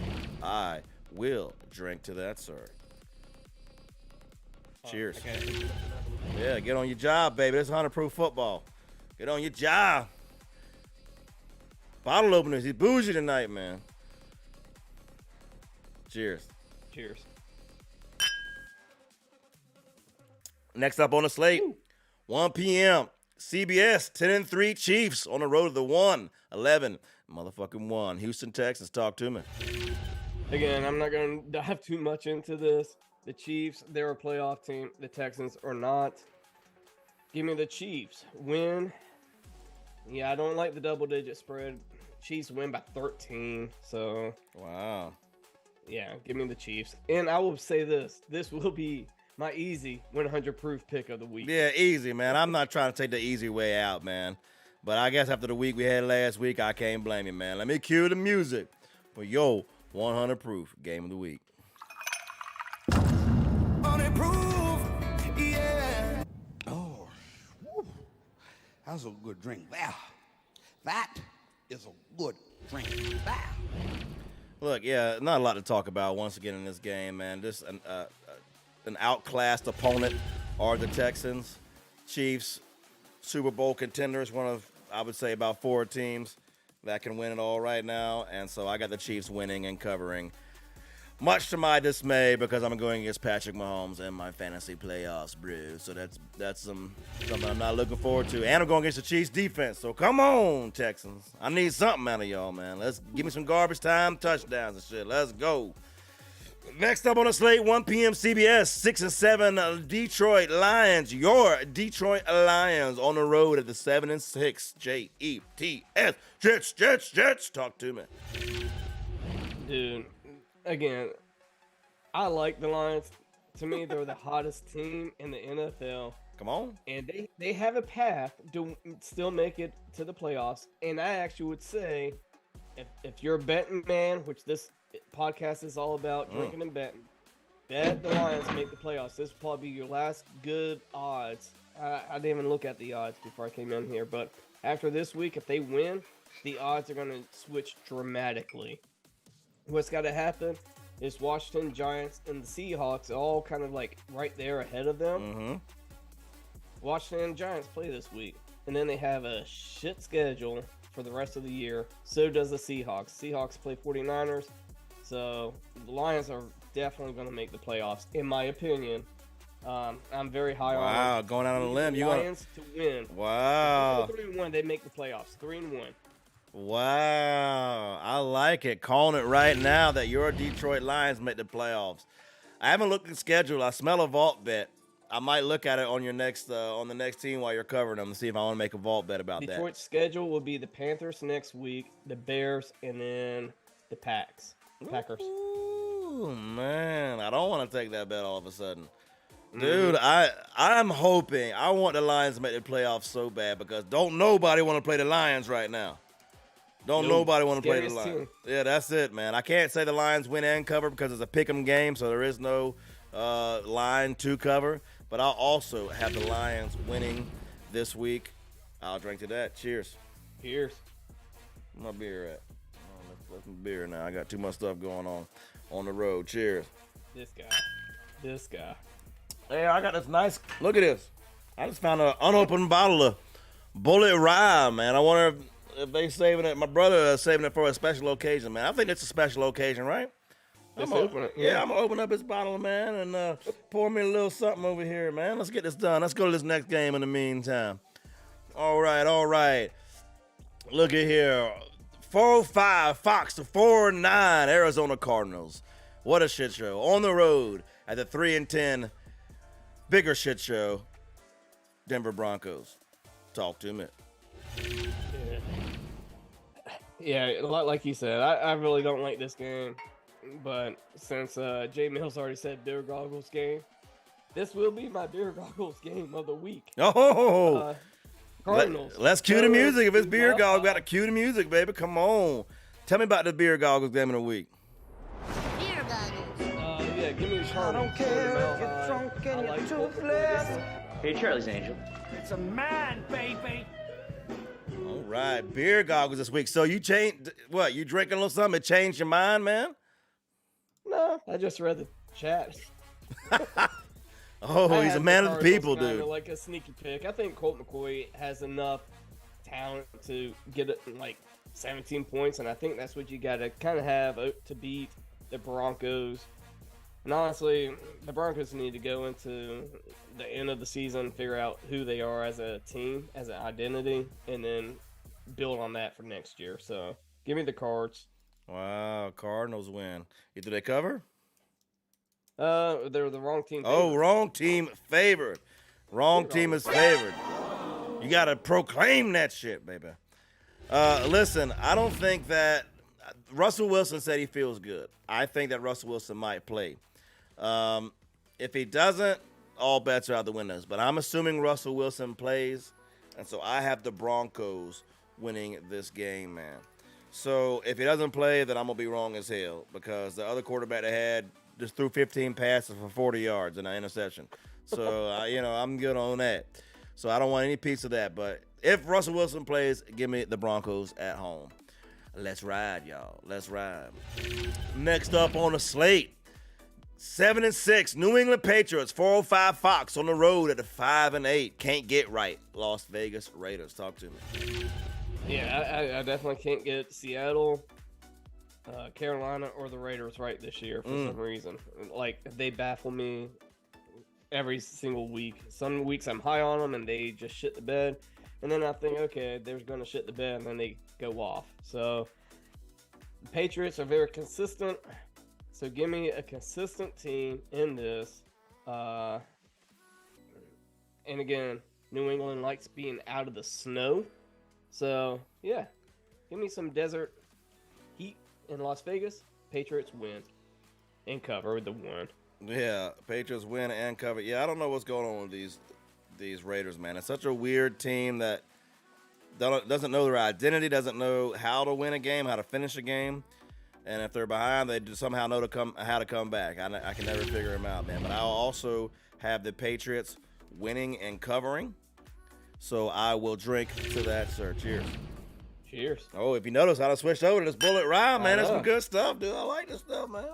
Speaker 3: I will drink to that, sir. Cheers.
Speaker 4: Okay.
Speaker 3: Yeah, get on your job, baby. This is 100 proof football. Get on your job. Bottle openers. He's bougie tonight, man. Cheers.
Speaker 4: Cheers.
Speaker 3: Next up on the slate, 1 p.m. CBS 10-3 Chiefs on the road to the 1-11 motherfucking 1. Houston, Texans. Talk to me.
Speaker 4: Again, I'm not going to dive too much into this. The Chiefs, they're a playoff team. The Texans are not. Give me the Chiefs. Win. Yeah, I don't like the double-digit spread. Chiefs win by 13. So,
Speaker 3: wow.
Speaker 4: Yeah, give me the Chiefs. And I will say this. This will be my easy 100 proof pick of the week.
Speaker 3: Yeah, easy, man. I'm not trying to take the easy way out, man. But I guess after the week we had last week, I can't blame you, man. Let me cue the music for your 100 proof game of the week.
Speaker 5: 100 proof, yeah. Oh, whew. That was a good drink. That is a good drink.
Speaker 3: Look, yeah, not a lot to talk about once again in this game, man. Just an outclassed opponent are the Texans. Chiefs, Super Bowl contenders, one of, I would say, about 4 teams that can win it all right now. And so I got the Chiefs winning and covering, much to my dismay, because I'm going against Patrick Mahomes in my fantasy playoffs, bro. So that's something I'm not looking forward to. And I'm going against the Chiefs defense. So come on, Texans. I need something out of y'all, man. Let's give me some garbage time touchdowns and shit. Let's go. Next up on the slate, 1 p.m. CBS, 6-7 Detroit Lions. Your Detroit Lions on the road at the 7-6 Jets. Jets. Talk to me.
Speaker 4: Dude, again, I like the Lions. To me, they're the hottest team in the NFL.
Speaker 3: Come on.
Speaker 4: And they have a path to still make it to the playoffs. And I actually would say, if you're a betting man, which this podcast is all about, drinking and betting, bet the Lions make the playoffs. This will probably be your last good odds. I didn't even look at the odds before I came in here. But after this week, if they win, the odds are going to switch dramatically. What's got to happen is Washington Giants and the Seahawks are all kind of like right there ahead of them.
Speaker 3: Mm-hmm.
Speaker 4: Washington Giants play this week, and then they have a shit schedule for the rest of the year. So does the Seahawks. Seahawks play 49ers. So the Lions are definitely going to make the playoffs, in my opinion. I'm very high on them.
Speaker 3: Wow, going out on a limb.
Speaker 4: Lions to win.
Speaker 3: Wow.
Speaker 4: 3-1, they make the playoffs. 3-1.
Speaker 3: Wow, I like it. Calling it right now that your Detroit Lions make the playoffs. I haven't looked at the schedule. I smell a vault bet. I might look at it on your next on the next team while you're covering them to see if I want to make a vault bet about
Speaker 4: Detroit's schedule will be the Panthers next week, the Bears, and then the Packers.
Speaker 3: Ooh, man, I don't want to take that bet all of a sudden. Dude, I'm hoping. I want the Lions to make the playoffs so bad because don't nobody want to play the Lions right now. Don't nobody want to play the Lions. Yeah, that's it, man. I can't say the Lions win and cover because it's a pick'em game, so there is no line to cover. But I'll also have the Lions winning this week. I'll drink to that. Cheers.
Speaker 4: Cheers.
Speaker 3: Where my beer at? Oh, let's my beer now. I got too much stuff going on the road. Cheers.
Speaker 4: This guy.
Speaker 3: Hey, I got this nice. Look at this. I just found an unopened bottle of Bullet Rye, man. I wonder if they saving it. My brother is saving it for a special occasion, man. I think it's a special occasion, right?
Speaker 4: Let's open it.
Speaker 3: Yeah, I'm gonna open up his bottle, man, and pour me a little something over here, man. Let's get this done. Let's go to this next game in the meantime. All right. Look at here. 405 Fox to 4-9 Arizona Cardinals. What a shit show. On the road at the 3-10 bigger shit show, Denver Broncos. Talk to me.
Speaker 4: Yeah, like you said, I really don't like this game. But since Jay Mills already said beer goggles game, this will be my beer goggles game of the week.
Speaker 3: Oh,
Speaker 4: Cardinals.
Speaker 3: Let's cue the music. If it's beer goggles, we got to cue the music, baby. Come on. Tell me about the beer goggles game of the week.
Speaker 1: Beer goggles.
Speaker 4: Yeah, give me the Cardinals.
Speaker 7: I don't care if you're drunk and you're toothless.
Speaker 8: Hey, Charlie's Angel.
Speaker 7: It's a man, baby.
Speaker 3: All right, beer goggles this week. So you changed what? You drinking a little something? It changed your mind, man?
Speaker 4: No, I just read the chat.
Speaker 3: Oh, he's a man of the people, dude.
Speaker 4: Like a sneaky pick. I think Colt McCoy has enough talent to get it like 17 points, and I think that's what you got to kind of have to beat the Broncos. And honestly, the Broncos need to go into the end of the season, figure out who they are as a team, as an identity, and then build on that for next year. So give me the Cards.
Speaker 3: Wow, Cardinals win. Either they cover?
Speaker 4: They're the wrong team.
Speaker 3: Oh, wrong team favored. Wrong team is favored. You got to proclaim that shit, baby. Listen, I don't think that Russell Wilson said he feels good. I think that Russell Wilson might play. If he doesn't, all bets are out the windows. But I'm assuming Russell Wilson plays, and so I have the Broncos winning this game, man. So if he doesn't play, then I'm going to be wrong as hell because the other quarterback they had just threw 15 passes for 40 yards and an interception. So, I'm good on that. So I don't want any piece of that. But if Russell Wilson plays, give me the Broncos at home. Let's ride, y'all. Let's ride. Next up on the slate, 7-6, New England Patriots, 405 Fox on the road at the 5-8. Can't get right. Las Vegas Raiders. Talk to me.
Speaker 4: Yeah, I definitely can't get Seattle, Carolina, or the Raiders right this year for some reason. Like, they baffle me every single week. Some weeks I'm high on them and they just shit the bed. And then I think, okay, they're going to shit the bed, and then they go off. So the Patriots are very consistent. So give me a consistent team in this. And again, New England likes being out of the snow. So, yeah, give me some desert heat in Las Vegas. Patriots win and cover with the one.
Speaker 3: Yeah, Patriots win and cover. Yeah, I don't know what's going on with these Raiders, man. It's such a weird team that doesn't know their identity, doesn't know how to win a game, how to finish a game. And if they're behind, they somehow know how to come back. I can never figure them out, man. But I'll also have the Patriots winning and covering. So I will drink to that, sir. Cheers.
Speaker 4: Cheers.
Speaker 3: Oh, if you notice, I just switched over to this Bullet Rye, man. That's some good stuff, dude. I like this stuff, man.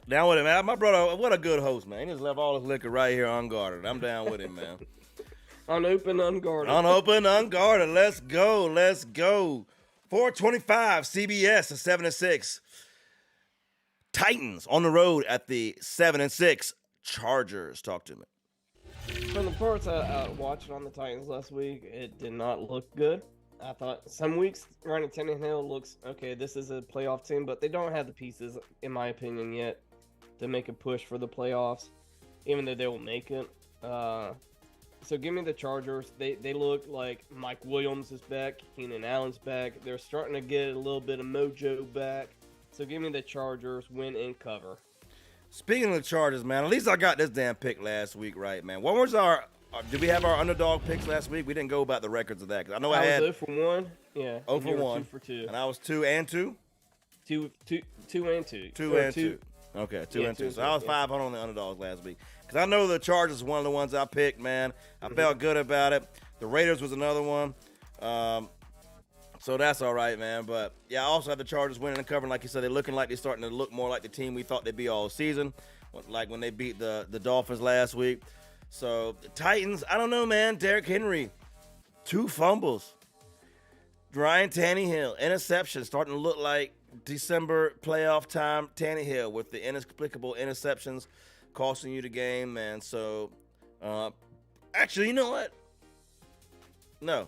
Speaker 3: Down with it, man. My brother, what a good host, man. He just left all his liquor right here unguarded. I'm down with him, man.
Speaker 4: Unopened, unguarded.
Speaker 3: Unopened, unguarded. Let's go. 425 CBS, a 7-6. Titans on the road at the 7-6 Chargers. Talk to me.
Speaker 4: From the parts I watched on the Titans last week, it did not look good. I thought some weeks Ryan Tannehill looks, okay, this is a playoff team, but they don't have the pieces, in my opinion, yet to make a push for the playoffs. even though they will make it. So give me the Chargers. They look like Mike Williams is back, Keenan Allen's back. They're starting to get a little bit of mojo back. So give me the Chargers, win and cover.
Speaker 3: Speaking of the Chargers, man, at least I got this damn pick last week right, man. What was our did we have our underdog picks last week? We didn't go about the records of that. 'Cause I know I had
Speaker 4: 0 for 1. Yeah.
Speaker 3: 0 for 1.
Speaker 4: 2 for 2.
Speaker 3: And I was 2 and 2?
Speaker 4: 2 and 2.
Speaker 3: 2 and 2. Okay, 2 and 2. So I was 500 on the underdogs last week. Because I know the Chargers was one of the ones I picked, man. I felt good about it. The Raiders was another one. So that's all right, man. But, yeah, I also have the Chargers winning and covering. Like you said, they're looking like they're starting to look more like the team we thought they'd be all season, like when they beat the Dolphins last week. So, the Titans, I don't know, man. Derrick Henry, 2 fumbles. Ryan Tannehill, interception, starting to look like December playoff time Tannehill with the inexplicable interceptions costing you the game, man. So, actually, you know what? No.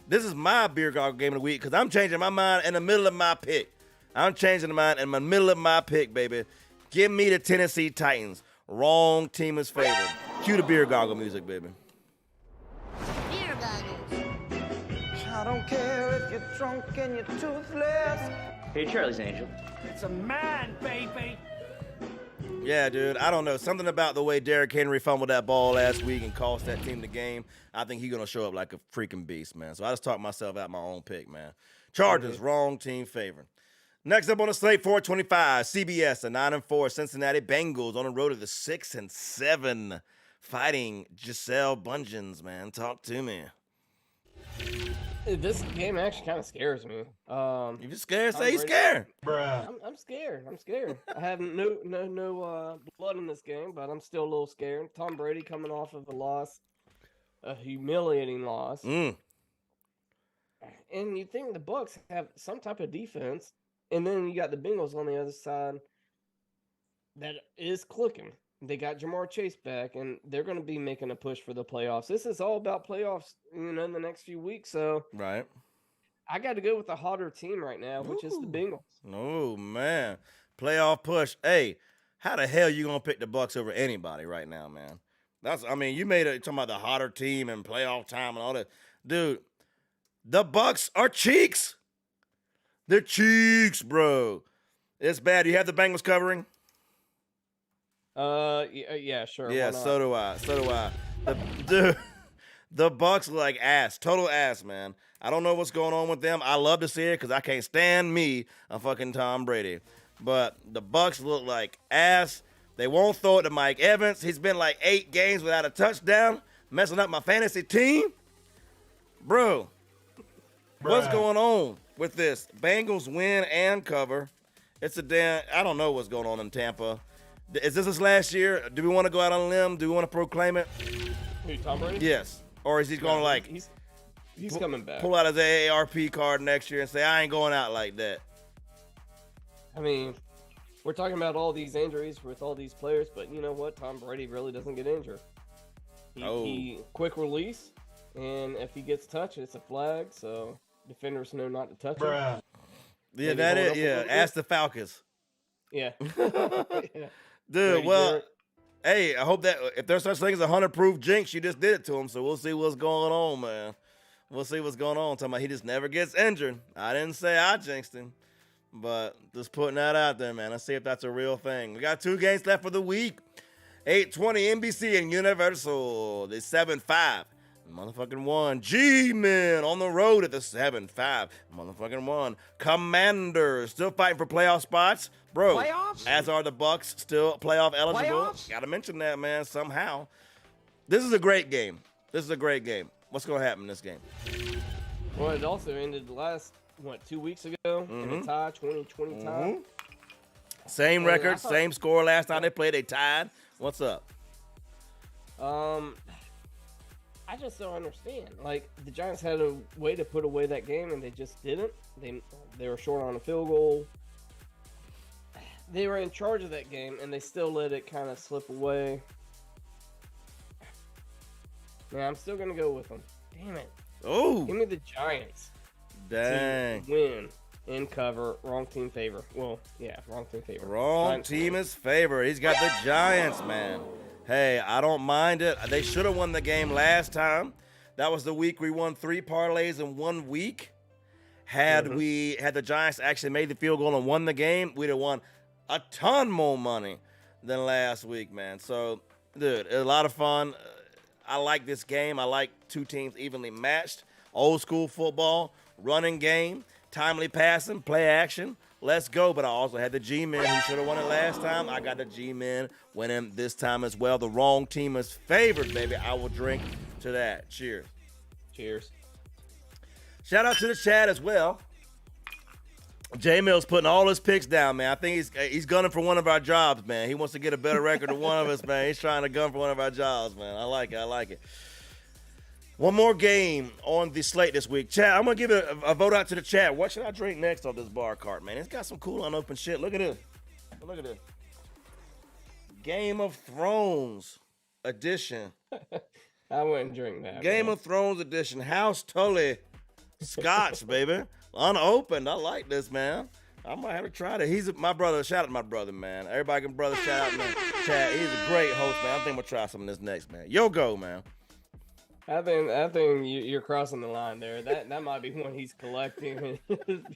Speaker 3: This is my beer gargle game of the week because I'm changing my mind in the middle of my pick. I'm changing my mind in the middle of my pick, baby. Give me the Tennessee Titans. Wrong team is favored. Cue the beer gargle music, baby.
Speaker 1: Beer goggles.
Speaker 7: I don't care if you're drunk and you're toothless.
Speaker 8: Hey, Charlie's Angel.
Speaker 7: It's a man, baby.
Speaker 3: Yeah, dude. I don't know. Something about the way Derrick Henry fumbled that ball last week and cost that team the game. I think he's going to show up like a freaking beast, man. So I just talked myself out my own pick, man. Chargers, wrong team favored. Next up on the slate, 425, CBS, the 9-4 Cincinnati Bengals on the road to the 6-7, fighting Giselle Bundgens, man. Talk to me.
Speaker 4: This game actually kind of scares me.
Speaker 3: You just scared? Say you scared.
Speaker 4: I'm scared. I'm scared. I have no blood in this game, but I'm still a little scared. Tom Brady coming off of a loss, a humiliating loss. And you think the Bucs have some type of defense, and then you got the Bengals on the other side that is clicking. They got Jamar Chase back, and they're going to be making a push for the playoffs. This is all about playoffs, in the next few weeks. So
Speaker 3: Right.
Speaker 4: I got to go with the hotter team right now, which is the Bengals.
Speaker 3: Oh, man. Playoff push. Hey, how the hell you going to pick the Bucs over anybody right now, man? You made it talking about the hotter team and playoff time and all that. Dude, the Bucs are cheeks. They're cheeks, bro. It's bad. You have the Bengals covering?
Speaker 4: Yeah, sure.
Speaker 3: Yeah, so do I. The Bucs look like ass. Total ass, man. I don't know what's going on with them. I love to see it because I can't stand me a fucking Tom Brady. But the Bucs look like ass. They won't throw it to Mike Evans. He's been like 8 games without a touchdown, messing up my fantasy team. Bro, what's going on with this? Bengals win and cover. I don't know what's going on in Tampa. Is this his last year? Do we want to go out on a limb? Do we want to proclaim it?
Speaker 4: Who, Tom Brady?
Speaker 3: Yes. Or is he going to
Speaker 4: He's coming back.
Speaker 3: Pull out his AARP card next year and say, I ain't going out like that?
Speaker 4: I mean, we're talking about all these injuries with all these players, but you know what? Tom Brady really doesn't get injured. He quick release, and if he gets touched, it's a flag, so defenders know not to touch him.
Speaker 3: Yeah,
Speaker 4: Maybe
Speaker 3: that
Speaker 4: hold
Speaker 3: is.
Speaker 4: up a
Speaker 3: Yeah,
Speaker 4: little
Speaker 3: ask the Falcons.
Speaker 4: Yeah.
Speaker 3: Dude,
Speaker 4: Brady
Speaker 3: well,
Speaker 4: Garrett.
Speaker 3: hey, I hope that if there's such thing as a 100-proof jinx, you just did it to him, so we'll see what's going on, man. We'll see what's going on. Talking about he just never gets injured. I didn't say I jinxed him, but just putting that out there, man. Let's see if that's a real thing. We got 2 games left for the week. 8:20 NBC and Universal. The 7-5. Motherfucking 1. G-Men on the road at the 7-5. Motherfucking 1. Commanders still fighting for playoff spots. Bro,
Speaker 7: Playoffs?
Speaker 3: as are the Bucs, still playoff eligible.
Speaker 7: Playoffs?
Speaker 3: Gotta mention that, man, somehow. This is a great game. What's going to happen in this game?
Speaker 4: Well, it also ended the last, 2 weeks ago in a tie, 2020 tie.
Speaker 3: Same
Speaker 4: Well,
Speaker 3: record,
Speaker 4: I thought-
Speaker 3: same score last time they played. They tied. What's up?
Speaker 4: I just don't understand. Like, the Giants had a way to put away that game, and they just didn't. They were short on a field goal. They were in charge of that game, and they still let it kind of slip away. Man, I'm still going to go with them. Damn it.
Speaker 3: Oh,
Speaker 4: Give me the Giants
Speaker 3: dang.
Speaker 4: to win in cover. Wrong team favor. Well, yeah, wrong team favor.
Speaker 3: Wrong team is favored. He's got the Giants, man. Hey, I don't mind it. They should have won the game last time. That was the week we won 3 parlays in 1 week. Had the Giants actually made the field goal and won the game, we'd have won a ton more money than last week, man. So, dude, it was a lot of fun. I like this game. I like 2 teams evenly matched. Old school football, running game, timely passing, play action. Let's go. But I also had the G-Men who should have won it last time. I got the G-Men winning this time as well. The wrong team is favored, baby. I will drink to that. Cheers.
Speaker 4: Cheers.
Speaker 3: Shout out to the chat as well. J Mill's putting all his picks down, man. I think he's gunning for one of our jobs, man. He wants to get a better record than one of us, man. He's trying to gun for one of our jobs, man. I like it. One more game on the slate this week. Chat, I'm going to give it a vote out to the chat. What should I drink next on this bar cart, man? It's got some cool unopened shit. Look at this. Game of Thrones edition.
Speaker 4: I wouldn't drink that.
Speaker 3: Game
Speaker 4: man.
Speaker 3: of Thrones edition. House Tully Scotch, baby. Unopened. I like this, man. I might have to try that. He's my brother. Shout out to my brother, man. Everybody can brother shout out, man. Chad, he's a great host, man. I think I'm going to try some of this next, man. Yo, go, man.
Speaker 4: I think you're crossing the line there. That might be one he's collecting.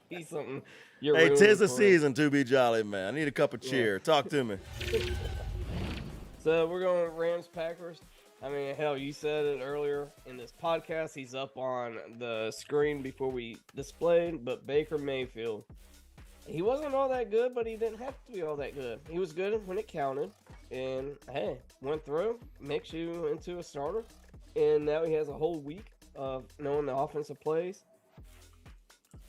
Speaker 4: He's something you're.
Speaker 3: Hey, tis the
Speaker 4: for.
Speaker 3: season to be jolly, man. I need a cup of cheer. Talk to me.
Speaker 4: So we're going Rams Packers. I mean, hell, you said it earlier in this podcast. He's up on the screen before we displayed, but Baker Mayfield, he wasn't all that good, but he didn't have to be all that good. He was good when it counted, and hey, went through, makes you into a starter, and now he has a whole week of knowing the offensive plays.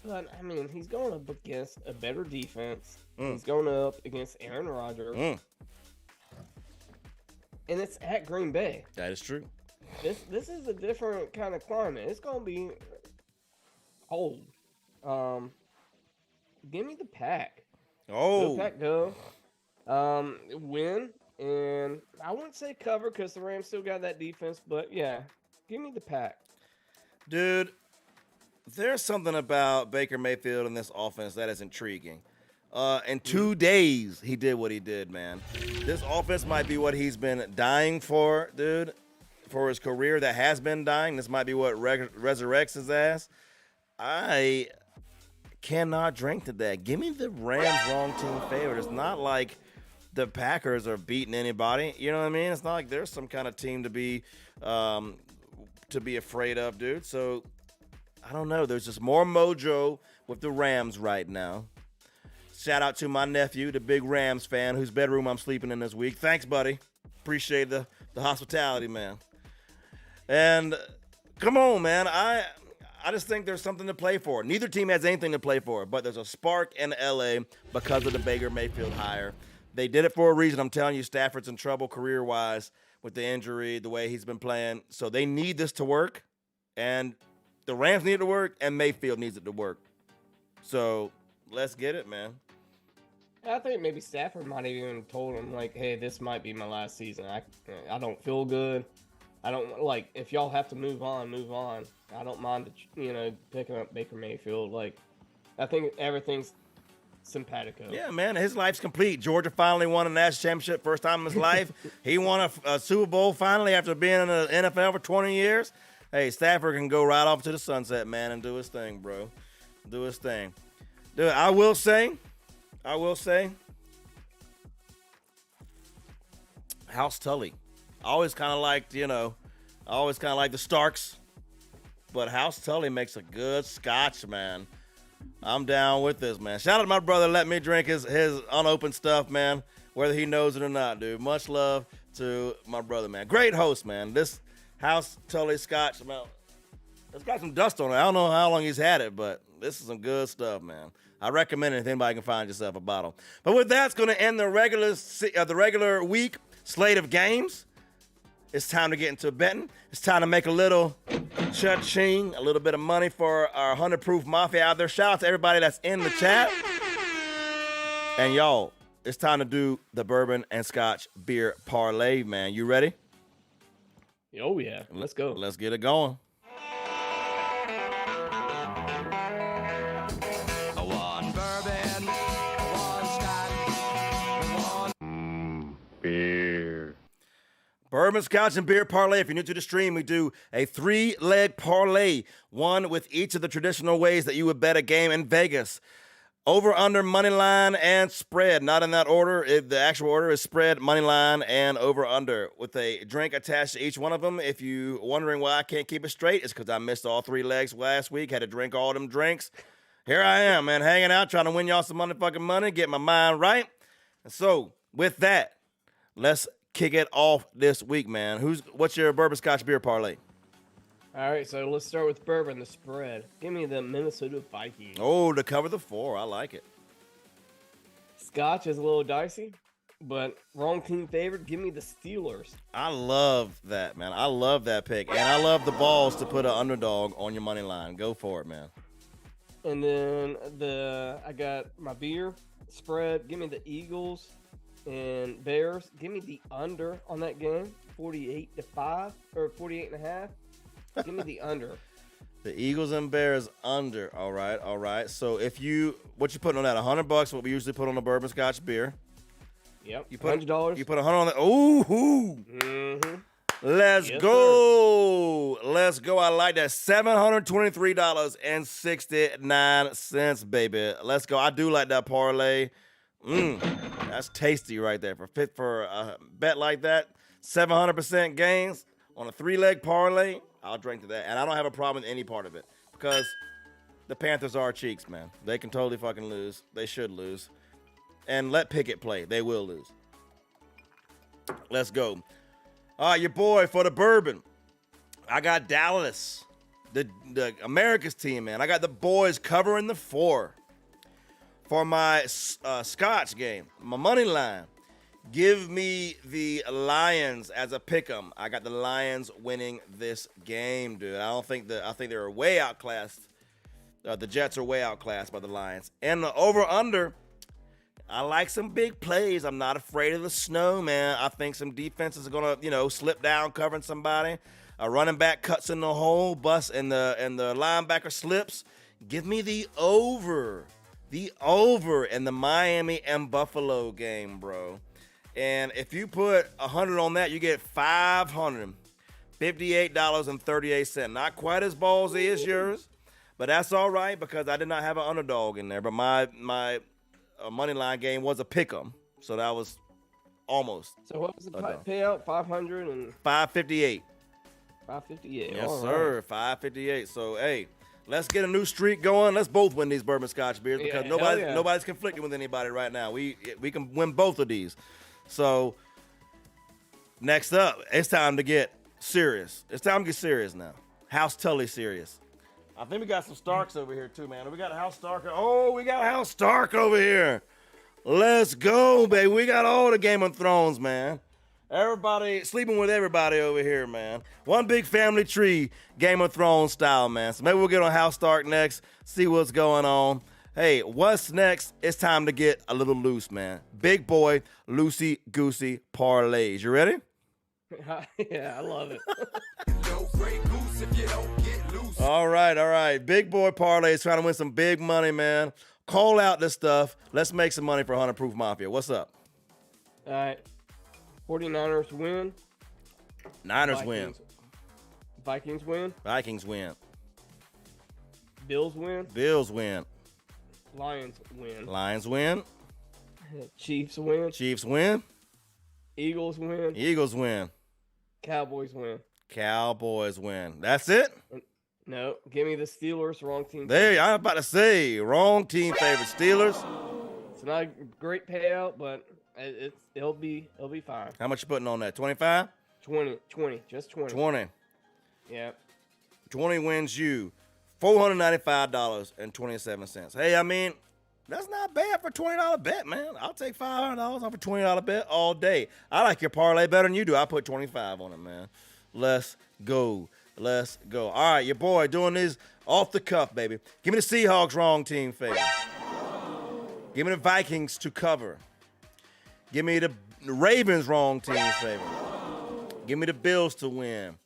Speaker 4: But, I mean, he's going up against a better defense. He's going up against Aaron Rodgers. And it's at Green Bay.
Speaker 3: That is true.
Speaker 4: This is a different kind of climate. It's going to be cold. Give me the Pack.
Speaker 3: Oh.
Speaker 4: Go Pack, go. Win. And I wouldn't say cover because the Rams still got that defense. But, yeah, give me the Pack.
Speaker 3: Dude, there's something about Baker Mayfield and this offense that is intriguing. In 2 days, he did what he did, man. This offense might be what he's been dying for, dude, for his career that has been dying. This might be what resurrects his ass. I cannot drink to that. Give me the Rams wrong team favorite. It's not like the Packers are beating anybody. You know what I mean? It's not like there's some kind of team to be afraid of, dude. So, I don't know. There's just more mojo with the Rams right now. Shout out to my nephew, the big Rams fan, whose bedroom I'm sleeping in this week. Thanks, buddy. Appreciate the hospitality, man. And come on, man. I just think there's something to play for. Neither team has anything to play for, but there's a spark in LA because of the Baker Mayfield hire. They did it for a reason. I'm telling you, Stafford's in trouble career-wise with the injury, the way he's been playing. So they need this to work, and the Rams need it to work, and Mayfield needs it to work. So let's get it, man.
Speaker 4: I think maybe Stafford might have even told him, like, hey, this might be my last season. I don't feel good. I don't, like, if y'all have to move on, move on. I don't mind, picking up Baker Mayfield. Like, I think everything's simpatico.
Speaker 3: Yeah, man, his life's complete. Georgia finally won a national championship, first time in his life. He won a Super Bowl finally after being in the NFL for 20 years. Hey, Stafford can go right off to the sunset, man, and do his thing, bro. Do his thing. Dude, I will say, House Tully. I always kind of liked the Starks, but House Tully makes a good scotch, man. I'm down with this, man. Shout out to my brother, let me drink his unopened stuff, man, whether he knows it or not, dude. Much love to my brother, man. Great host, man. This House Tully scotch, man, it's got some dust on it. I don't know how long he's had it, but this is some good stuff, man. I recommend it if anybody can find yourself a bottle. But with that, it's going to end the regular week slate of games. It's time to get into betting. It's time to make a little cha-ching, a little bit of money for our 100 Proof Mafia out there. Shout out to everybody that's in the chat. And y'all, it's time to do the bourbon and scotch beer parlay, man. You ready?
Speaker 4: Oh, yeah. Let's go.
Speaker 3: Let's get it going.
Speaker 2: A 1,
Speaker 3: Bourbon, Scotch, and Beer Parlay. If you're new to the stream, we do a 3-leg parlay, one with each of the traditional ways that you would bet a game in Vegas. Over, under, money line, and spread. Not in that order. The actual order is spread, money line, and over, under, with a drink attached to each one of them. If you're wondering why I can't keep it straight, it's because I missed all 3 legs last week, had to drink all them drinks. Here I am, man, hanging out, trying to win y'all some motherfucking money, get my mind right. And so, with that, let's kick it off this week, man. What's your Bourbon, Scotch, Beer Parlay?
Speaker 4: All right, so let's start with bourbon, the spread. Give me the Minnesota Vikings.
Speaker 3: Oh, to cover the 4. I like it.
Speaker 4: Scotch is a little dicey, but wrong team favored. Give me the Steelers.
Speaker 3: I love that, man. I love that pick. And I love the balls to put an underdog on your money line. Go for it, man.
Speaker 4: And then I got my beer spread. Give me the Eagles and Bears. Give me the under on that game, 48-5 or 48.5. Give me the under.
Speaker 3: The Eagles and Bears under. All right. So what you putting on that? $100. What we usually put on a bourbon Scotch beer.
Speaker 4: Yep.
Speaker 3: You put
Speaker 4: $100.
Speaker 3: You put $100 on that. Ooh.
Speaker 4: Mm-hmm.
Speaker 3: Let's go. Sir. Let's go. I like that. $723.69, baby. Let's go. I do like that parlay. That's tasty right there. For a bet like that, 700% gains on a 3-leg parlay. I'll drink to that. And I don't have a problem with any part of it because the Panthers are cheeks, man. They can totally fucking lose. They should lose. And let Pickett play. They will lose. Let's go. All right, your boy for the bourbon. I got Dallas, the America's team, man. I got the boys covering the 4 for my Scotch game, my money line. Give me the Lions as a pick'em. I got the Lions winning this game, dude. I think they're way outclassed. The Jets are way outclassed by the Lions. And the over-under, I like some big plays. I'm not afraid of the snow, man. I think some defenses are gonna, slip down covering somebody. A running back cuts in the hole, and the linebacker slips. Give me the over in the Miami and Buffalo game, bro. And if you put 100 on that, you get $558.38. Not quite as ballsy as yours, but that's all right because I did not have an underdog in there. But my money line game was a pick'em, so that was almost.
Speaker 4: So what was the payout? 500 and
Speaker 3: 558.
Speaker 4: 558.
Speaker 3: Yes,
Speaker 4: all
Speaker 3: sir.
Speaker 4: Right.
Speaker 3: 558. So hey, let's get a new streak going. Let's both win these bourbon Scotch beers because nobody's conflicting with anybody right now. We can win both of these. So, next up, it's time to get serious. It's time to get serious now. House Tully serious. I think we got some Starks over here, too, man. We got a House Stark. Oh, we got a House Stark over here. Let's go, baby. We got all the Game of Thrones, man. Everybody, sleeping with everybody over here, man. One big family tree, Game of Thrones style, man. So maybe we'll get on House Stark next, see what's going on. Hey, what's next? It's time to get a little loose, man. Big boy, loosey-goosey parlays. You ready?
Speaker 4: Yeah, I love it.
Speaker 3: All right. Big boy parlays trying to win some big money, man. Call out this stuff. Let's make some money for 100 Proof Mafia. What's up?
Speaker 4: All right. 49ers win.
Speaker 3: Niners win.
Speaker 4: Vikings win.
Speaker 3: Vikings win.
Speaker 4: Bills win.
Speaker 3: Bills win.
Speaker 4: Lions win.
Speaker 3: Lions win.
Speaker 4: Chiefs win.
Speaker 3: Chiefs win.
Speaker 4: Eagles win.
Speaker 3: Eagles win.
Speaker 4: Cowboys win.
Speaker 3: Cowboys win. That's it?
Speaker 4: No, give me the Steelers. Wrong team.
Speaker 3: There, I'm about to say, wrong team favorite. Steelers.
Speaker 4: It's not a great payout, but it'll be fine.
Speaker 3: How much you putting on that? 25?
Speaker 4: 20, just 20.
Speaker 3: 20.
Speaker 4: Yeah.
Speaker 3: 20 wins you $495.27. Hey, I mean, that's not bad for a $20 bet, man. I'll take $500 off a $20 bet all day. I like your parlay better than you do. I put 25 on it, man. Let's go. All right, your boy doing this off the cuff, baby. Give me the Seahawks wrong team favor. Give me the Vikings to cover. Give me the Ravens wrong team favor. Give me the Bills to win.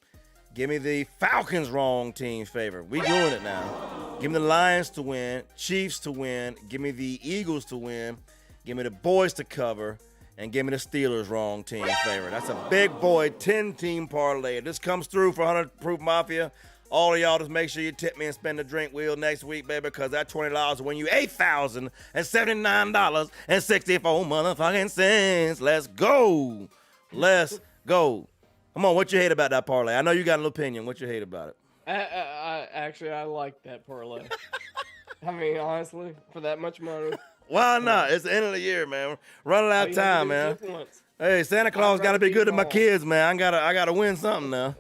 Speaker 3: Give me the Falcons wrong team favor. We doing it now. Give me the Lions to win. Chiefs to win. Give me the Eagles to win. Give me the boys to cover. and give me the Steelers wrong team favorite. That's a big boy 10-team parlay. If this comes through for 100 Proof Mafia, all of y'all just make sure you tip me and spin the drink wheel next week, baby, because that $20 will win you $8,079.64 motherfucking cents. Let's go. Let's go. Come on, what you hate about that parlay? I know you got an opinion. What you hate about it?
Speaker 4: I like that parlay. I mean, honestly, for that much money.
Speaker 3: Why not? It's the end of the year, man. Running out of time, man. Hey, Santa Claus got to be good to my kids, man. I gotta win something now.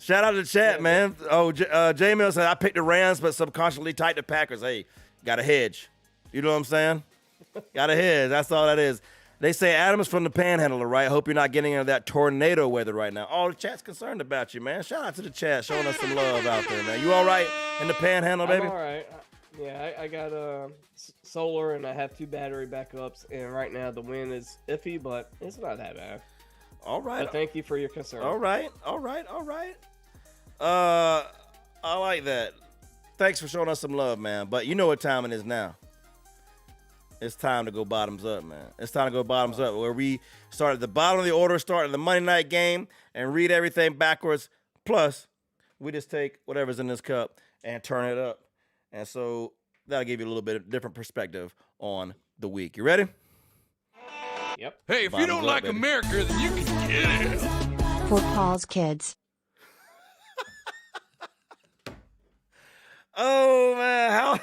Speaker 3: Shout out to the chat, man. Oh, J Mill said I picked the Rams, but subconsciously tight the Packers. Hey, got a hedge. You know what I'm saying? Got a hedge. That's all that is. They say Adam's from the Panhandle, right? Hope you're not getting into that tornado weather right now. Oh, the chat's concerned about you, man. Shout out to the chat showing us some love out there, man. You all right in the Panhandle, baby?
Speaker 4: I'm all right. Yeah, I got solar and I have 2 battery backups, and right now the wind is iffy, but it's not that bad.
Speaker 3: All right.
Speaker 4: But thank you for your concern.
Speaker 3: All right. I like that. Thanks for showing us some love, man. But you know what time it is now. It's time to go bottoms up, man. It's time to go bottoms up, where we start at the bottom of the order, start at the Monday night game, and read everything backwards. Plus, we just take whatever's in this cup and turn it up. And so that'll give you a little bit of different perspective on the week. You ready?
Speaker 4: Yep.
Speaker 8: Hey, if you don't like America, then you can get it.
Speaker 9: For Paul's kids.
Speaker 3: Oh, man. How?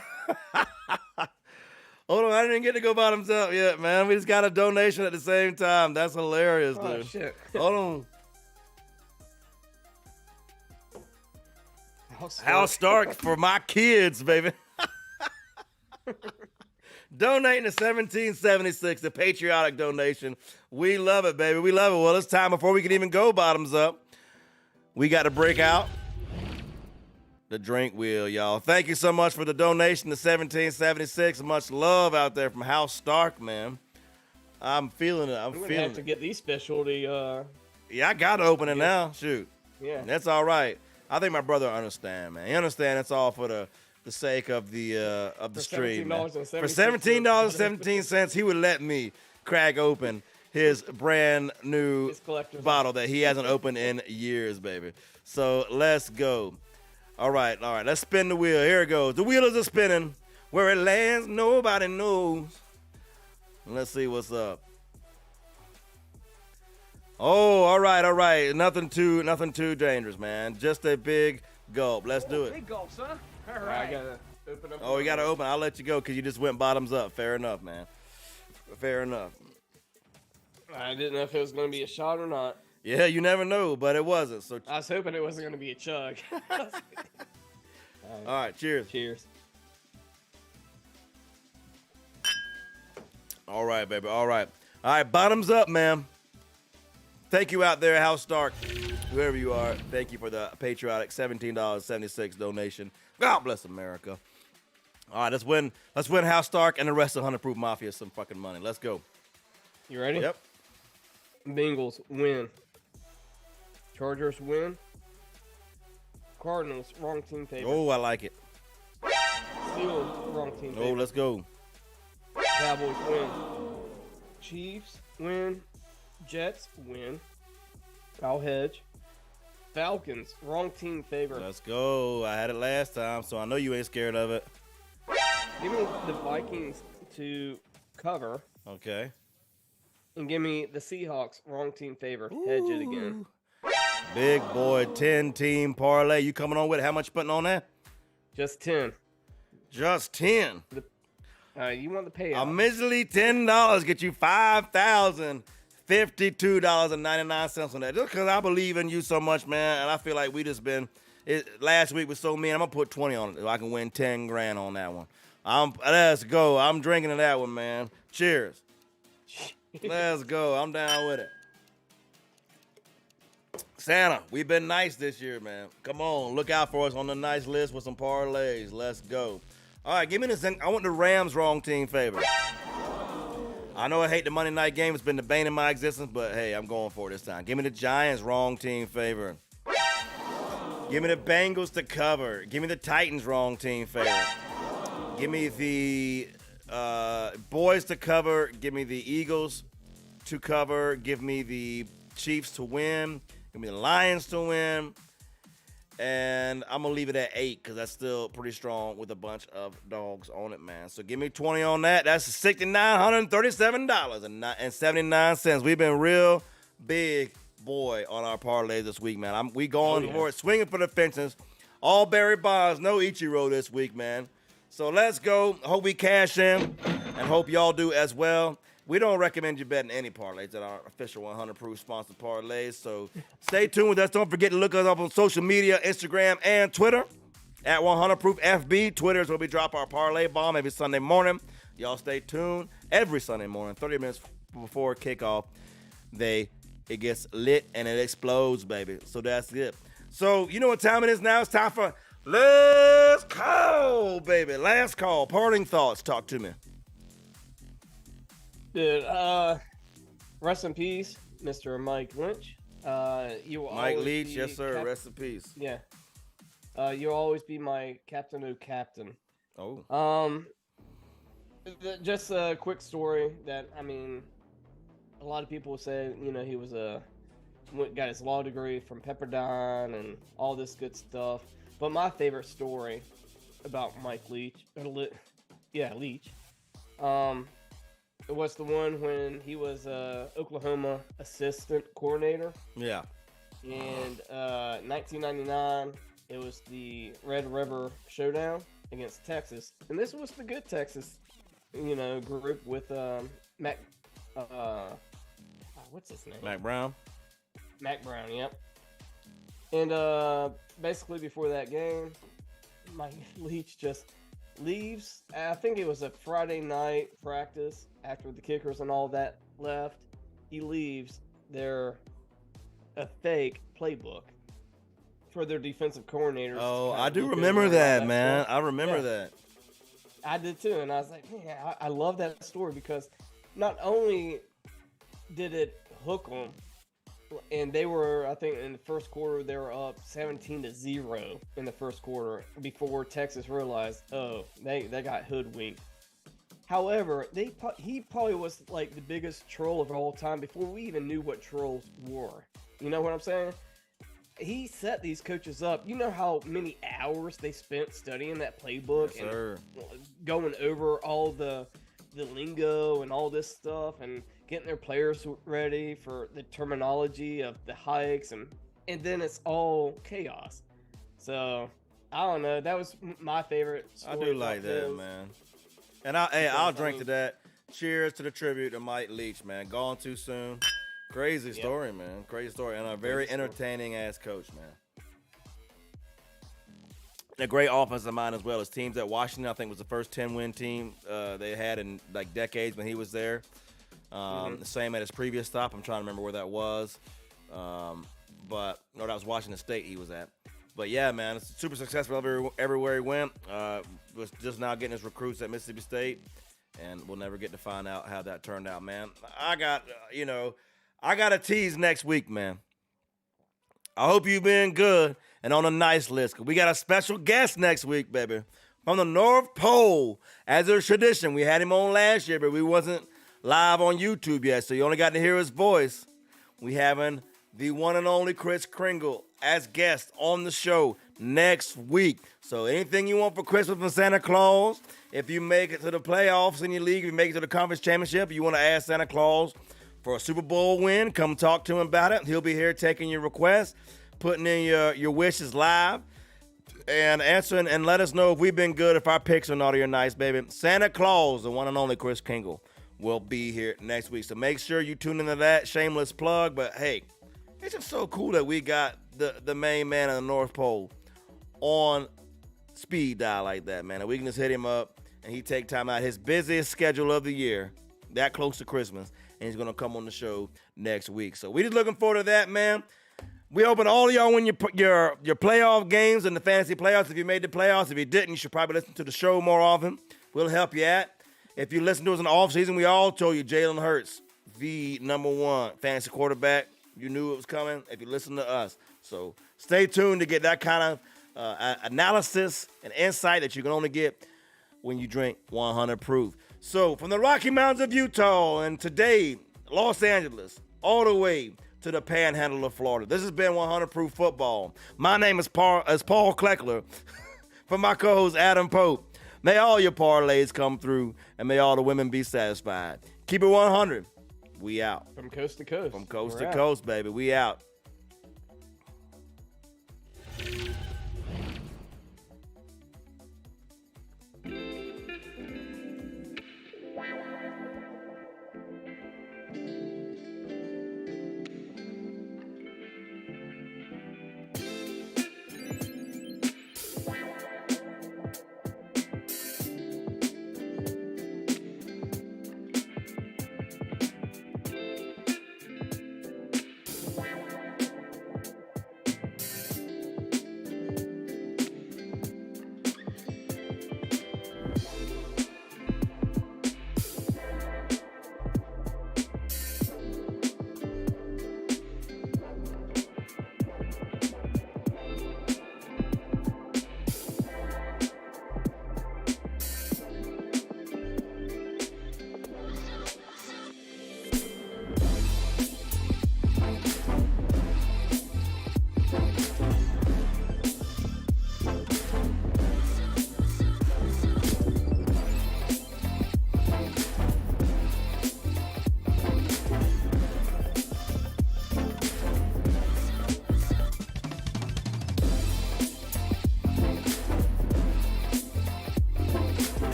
Speaker 3: Hold on, I didn't get to go bottoms up yet, man. We just got a donation at the same time. That's hilarious, dude.
Speaker 4: Oh, shit.
Speaker 3: Hold on. Hal Stark for my kids, baby. Donating to 1776, the patriotic donation. We love it, baby. We love it. Well, it's time before we can even go bottoms up. We got to break out the drink wheel, y'all. Thank you so much for the donation to 1776. Much love out there from Hal Stark, man. I'm feeling it. I'm
Speaker 4: gonna
Speaker 3: feeling
Speaker 4: have to get these specialty.
Speaker 3: Yeah, I got to open it now. Shoot.
Speaker 4: Yeah.
Speaker 3: That's all right. I think my brother understand, man. He understand it's all for the sake of the stream. Man. For $17.17, he would let me crack open his brand new bottle that he hasn't opened in years, baby. So let's go. All right. Let's spin the wheel. Here it goes. The wheel is spinning. Where it lands, nobody knows. Let's see what's up. Oh, all right. Nothing too dangerous, man. Just a big gulp. Let's do it.
Speaker 8: Big gulp, son. All
Speaker 4: I
Speaker 8: right.
Speaker 4: gotta open up.
Speaker 3: Oh, you got to open. I'll let you go because you just went bottoms up. Fair enough, man. Fair enough.
Speaker 4: I didn't know if it was gonna be a shot or not.
Speaker 3: Yeah, you never know, but it wasn't. So,
Speaker 4: I was hoping it wasn't gonna be a chug.
Speaker 3: all right, cheers.
Speaker 4: Cheers.
Speaker 3: All right, baby. All right, bottoms up, man. Thank you out there, Hal Stark, whoever you are. Thank you for the patriotic $17.76 donation. God bless America. All right, let's win Hal Stark and the rest of 100 Proof Mafia some fucking money. Let's go.
Speaker 4: You ready?
Speaker 3: Yep.
Speaker 4: Bengals win. Chargers win. Cardinals wrong team favorite.
Speaker 3: Oh, I like it.
Speaker 4: Steelers wrong team favorite.
Speaker 3: Oh, let's go.
Speaker 4: Cowboys win. Chiefs win. Jets win. I'll hedge. Falcons wrong team favorite.
Speaker 3: Let's go. I had it last time, so I know you ain't scared of it.
Speaker 4: Give me the Vikings to cover.
Speaker 3: Okay.
Speaker 4: And give me the Seahawks wrong team favor. Hedge it again.
Speaker 3: Big boy 10-team parlay. You coming on with it? How much you putting on that?
Speaker 4: Just 10.
Speaker 3: Just 10.
Speaker 4: You want the payout?
Speaker 3: A measly $10 get you $5,052.99 on that. Just because I believe in you so much, man, and I feel like we just been last week was so mean. I'm gonna put 20 on it. So I can win 10 grand on that one. Let's go. I'm drinking to that one, man. Cheers. Let's go. I'm down with it. Santa, we've been nice this year, man. Come on, look out for us on the nice list with some parlays. Let's go. All right, give me this. I want the Rams wrong team favor. I know I hate the Monday night game. It's been the bane of my existence, but hey, I'm going for it this time. Give me the Giants wrong team favor. Give me the Bengals to cover. Give me the Titans wrong team favor. Give me the Boys to cover. Give me the Eagles to cover. Give me the Chiefs to win. Give me the Lions to win. And I'm going to leave it at 8 because that's still pretty strong with a bunch of dogs on it, man. So give me 20 on that. That's $6,937.79. We've been real big boy on our parlay this week, man. We going for it, swinging for the fences. All Barry Bonds, no Ichiro this week, man. So let's go. Hope we cash in and hope y'all do as well. We don't recommend you betting any parlays at our official 100 Proof sponsored parlays. So stay tuned with us. Don't forget to look us up on social media, Instagram and Twitter at 100 Proof FB. Twitter is where we drop our parlay bomb every Sunday morning. Y'all stay tuned every Sunday morning, 30 minutes before kickoff. It gets lit and it explodes, baby. So that's it. So you know what time it is now? It's time for Last Call, baby. Last call. Parting thoughts. Talk to me.
Speaker 4: Dude, rest in peace, Mr. Mike Lynch. You will
Speaker 3: Mike
Speaker 4: always
Speaker 3: Leach,
Speaker 4: be
Speaker 3: yes sir. Rest in peace.
Speaker 4: Yeah. You'll always be my Captain O'Captain.
Speaker 3: Oh.
Speaker 4: Just a quick story that, I mean, a lot of people say, you know, he was got his law degree from Pepperdine and all this good stuff. But my favorite story about Mike Leach, Leach, it was the one when he was Oklahoma assistant coordinator.
Speaker 3: Yeah.
Speaker 4: And 1999, it was the Red River Showdown against Texas. And this was the good Texas, you know, group with what's his name?
Speaker 3: Mac Brown.
Speaker 4: Mac Brown, yep. And basically before that game, Mike Leach just leaves. I think it was a Friday night practice after the kickers and all that left. He leaves a fake playbook for their defensive coordinators.
Speaker 3: Oh, I do remember that, man. I remember that.
Speaker 4: I did too, and I was like, man, I love that story because not only did it hook them, and they were, I think in the first quarter, they were up 17-0 in the first quarter before Texas realized, oh, they got hoodwinked. However, he probably was like the biggest troll of all time before we even knew what trolls were. You know what I'm saying? He set these coaches up. You know how many hours they spent studying that playbook and going over all the lingo and all this stuff and getting their players ready for the terminology of the hikes and then it's all chaos. So I don't know. That was my favorite story.
Speaker 3: I do like that, man. And I'll drink to that. Cheers to the tribute to Mike Leach, man. Gone too soon. Crazy story, man. Crazy story. And a very entertaining ass coach, man. And a great offensive mind as well. His teams at Washington, I think, was the first 10-win team they had in like decades when he was there. The same at his previous stop. I'm trying to remember where that was. But no, that was Washington State he was at. But yeah, man, it's super successful everywhere he went. Was just now getting his recruits at Mississippi State, and we'll never get to find out how that turned out, man. I got a tease next week, man. I hope you've been good and on a nice list. We got a special guest next week, baby, from the North Pole. As is tradition, we had him on last year, but we wasn't live on YouTube yet, so you only got to hear his voice. We having the one and only Kris Kringle as guest on the show next week. So anything you want for Christmas from Santa Claus, if you make it to the playoffs in your league, if you make it to the conference championship, you want to ask Santa Claus for a Super Bowl win, come talk to him about it. He'll be here taking your requests, putting in your wishes live, and answering and let us know if we've been good, if our picks are naughty or nice, baby. Santa Claus, the one and only Kris Kringle, will be here next week. So make sure you tune into that. Shameless plug, but hey, it's just so cool that we got the main man of the North Pole on speed dial like that, man. And we can just hit him up and he take time out his busiest schedule of the year, that close to Christmas, and he's going to come on the show next week. So we just looking forward to that, man. We hoping all of y'all win your playoff games and the fantasy playoffs. If you made the playoffs, if you didn't, you should probably listen to the show more often. We'll help you out. If you listen to us in the offseason, we all told you Jalen Hurts, the #1 fantasy quarterback. You knew it was coming if you listen to us. So stay tuned to get that kind of analysis and insight that you can only get when you drink 100 Proof. So from the Rocky Mountains of Utah and today, Los Angeles, all the way to the Panhandle of Florida. This has been 100 Proof Football. My name is Paul Kleckler. For my co-host Adam Pope. May all your parlays come through, and may all the women be satisfied. Keep it 100. We out.
Speaker 4: From coast to coast.
Speaker 3: From coast
Speaker 4: We're
Speaker 3: to
Speaker 4: out.
Speaker 3: coast, baby. We out.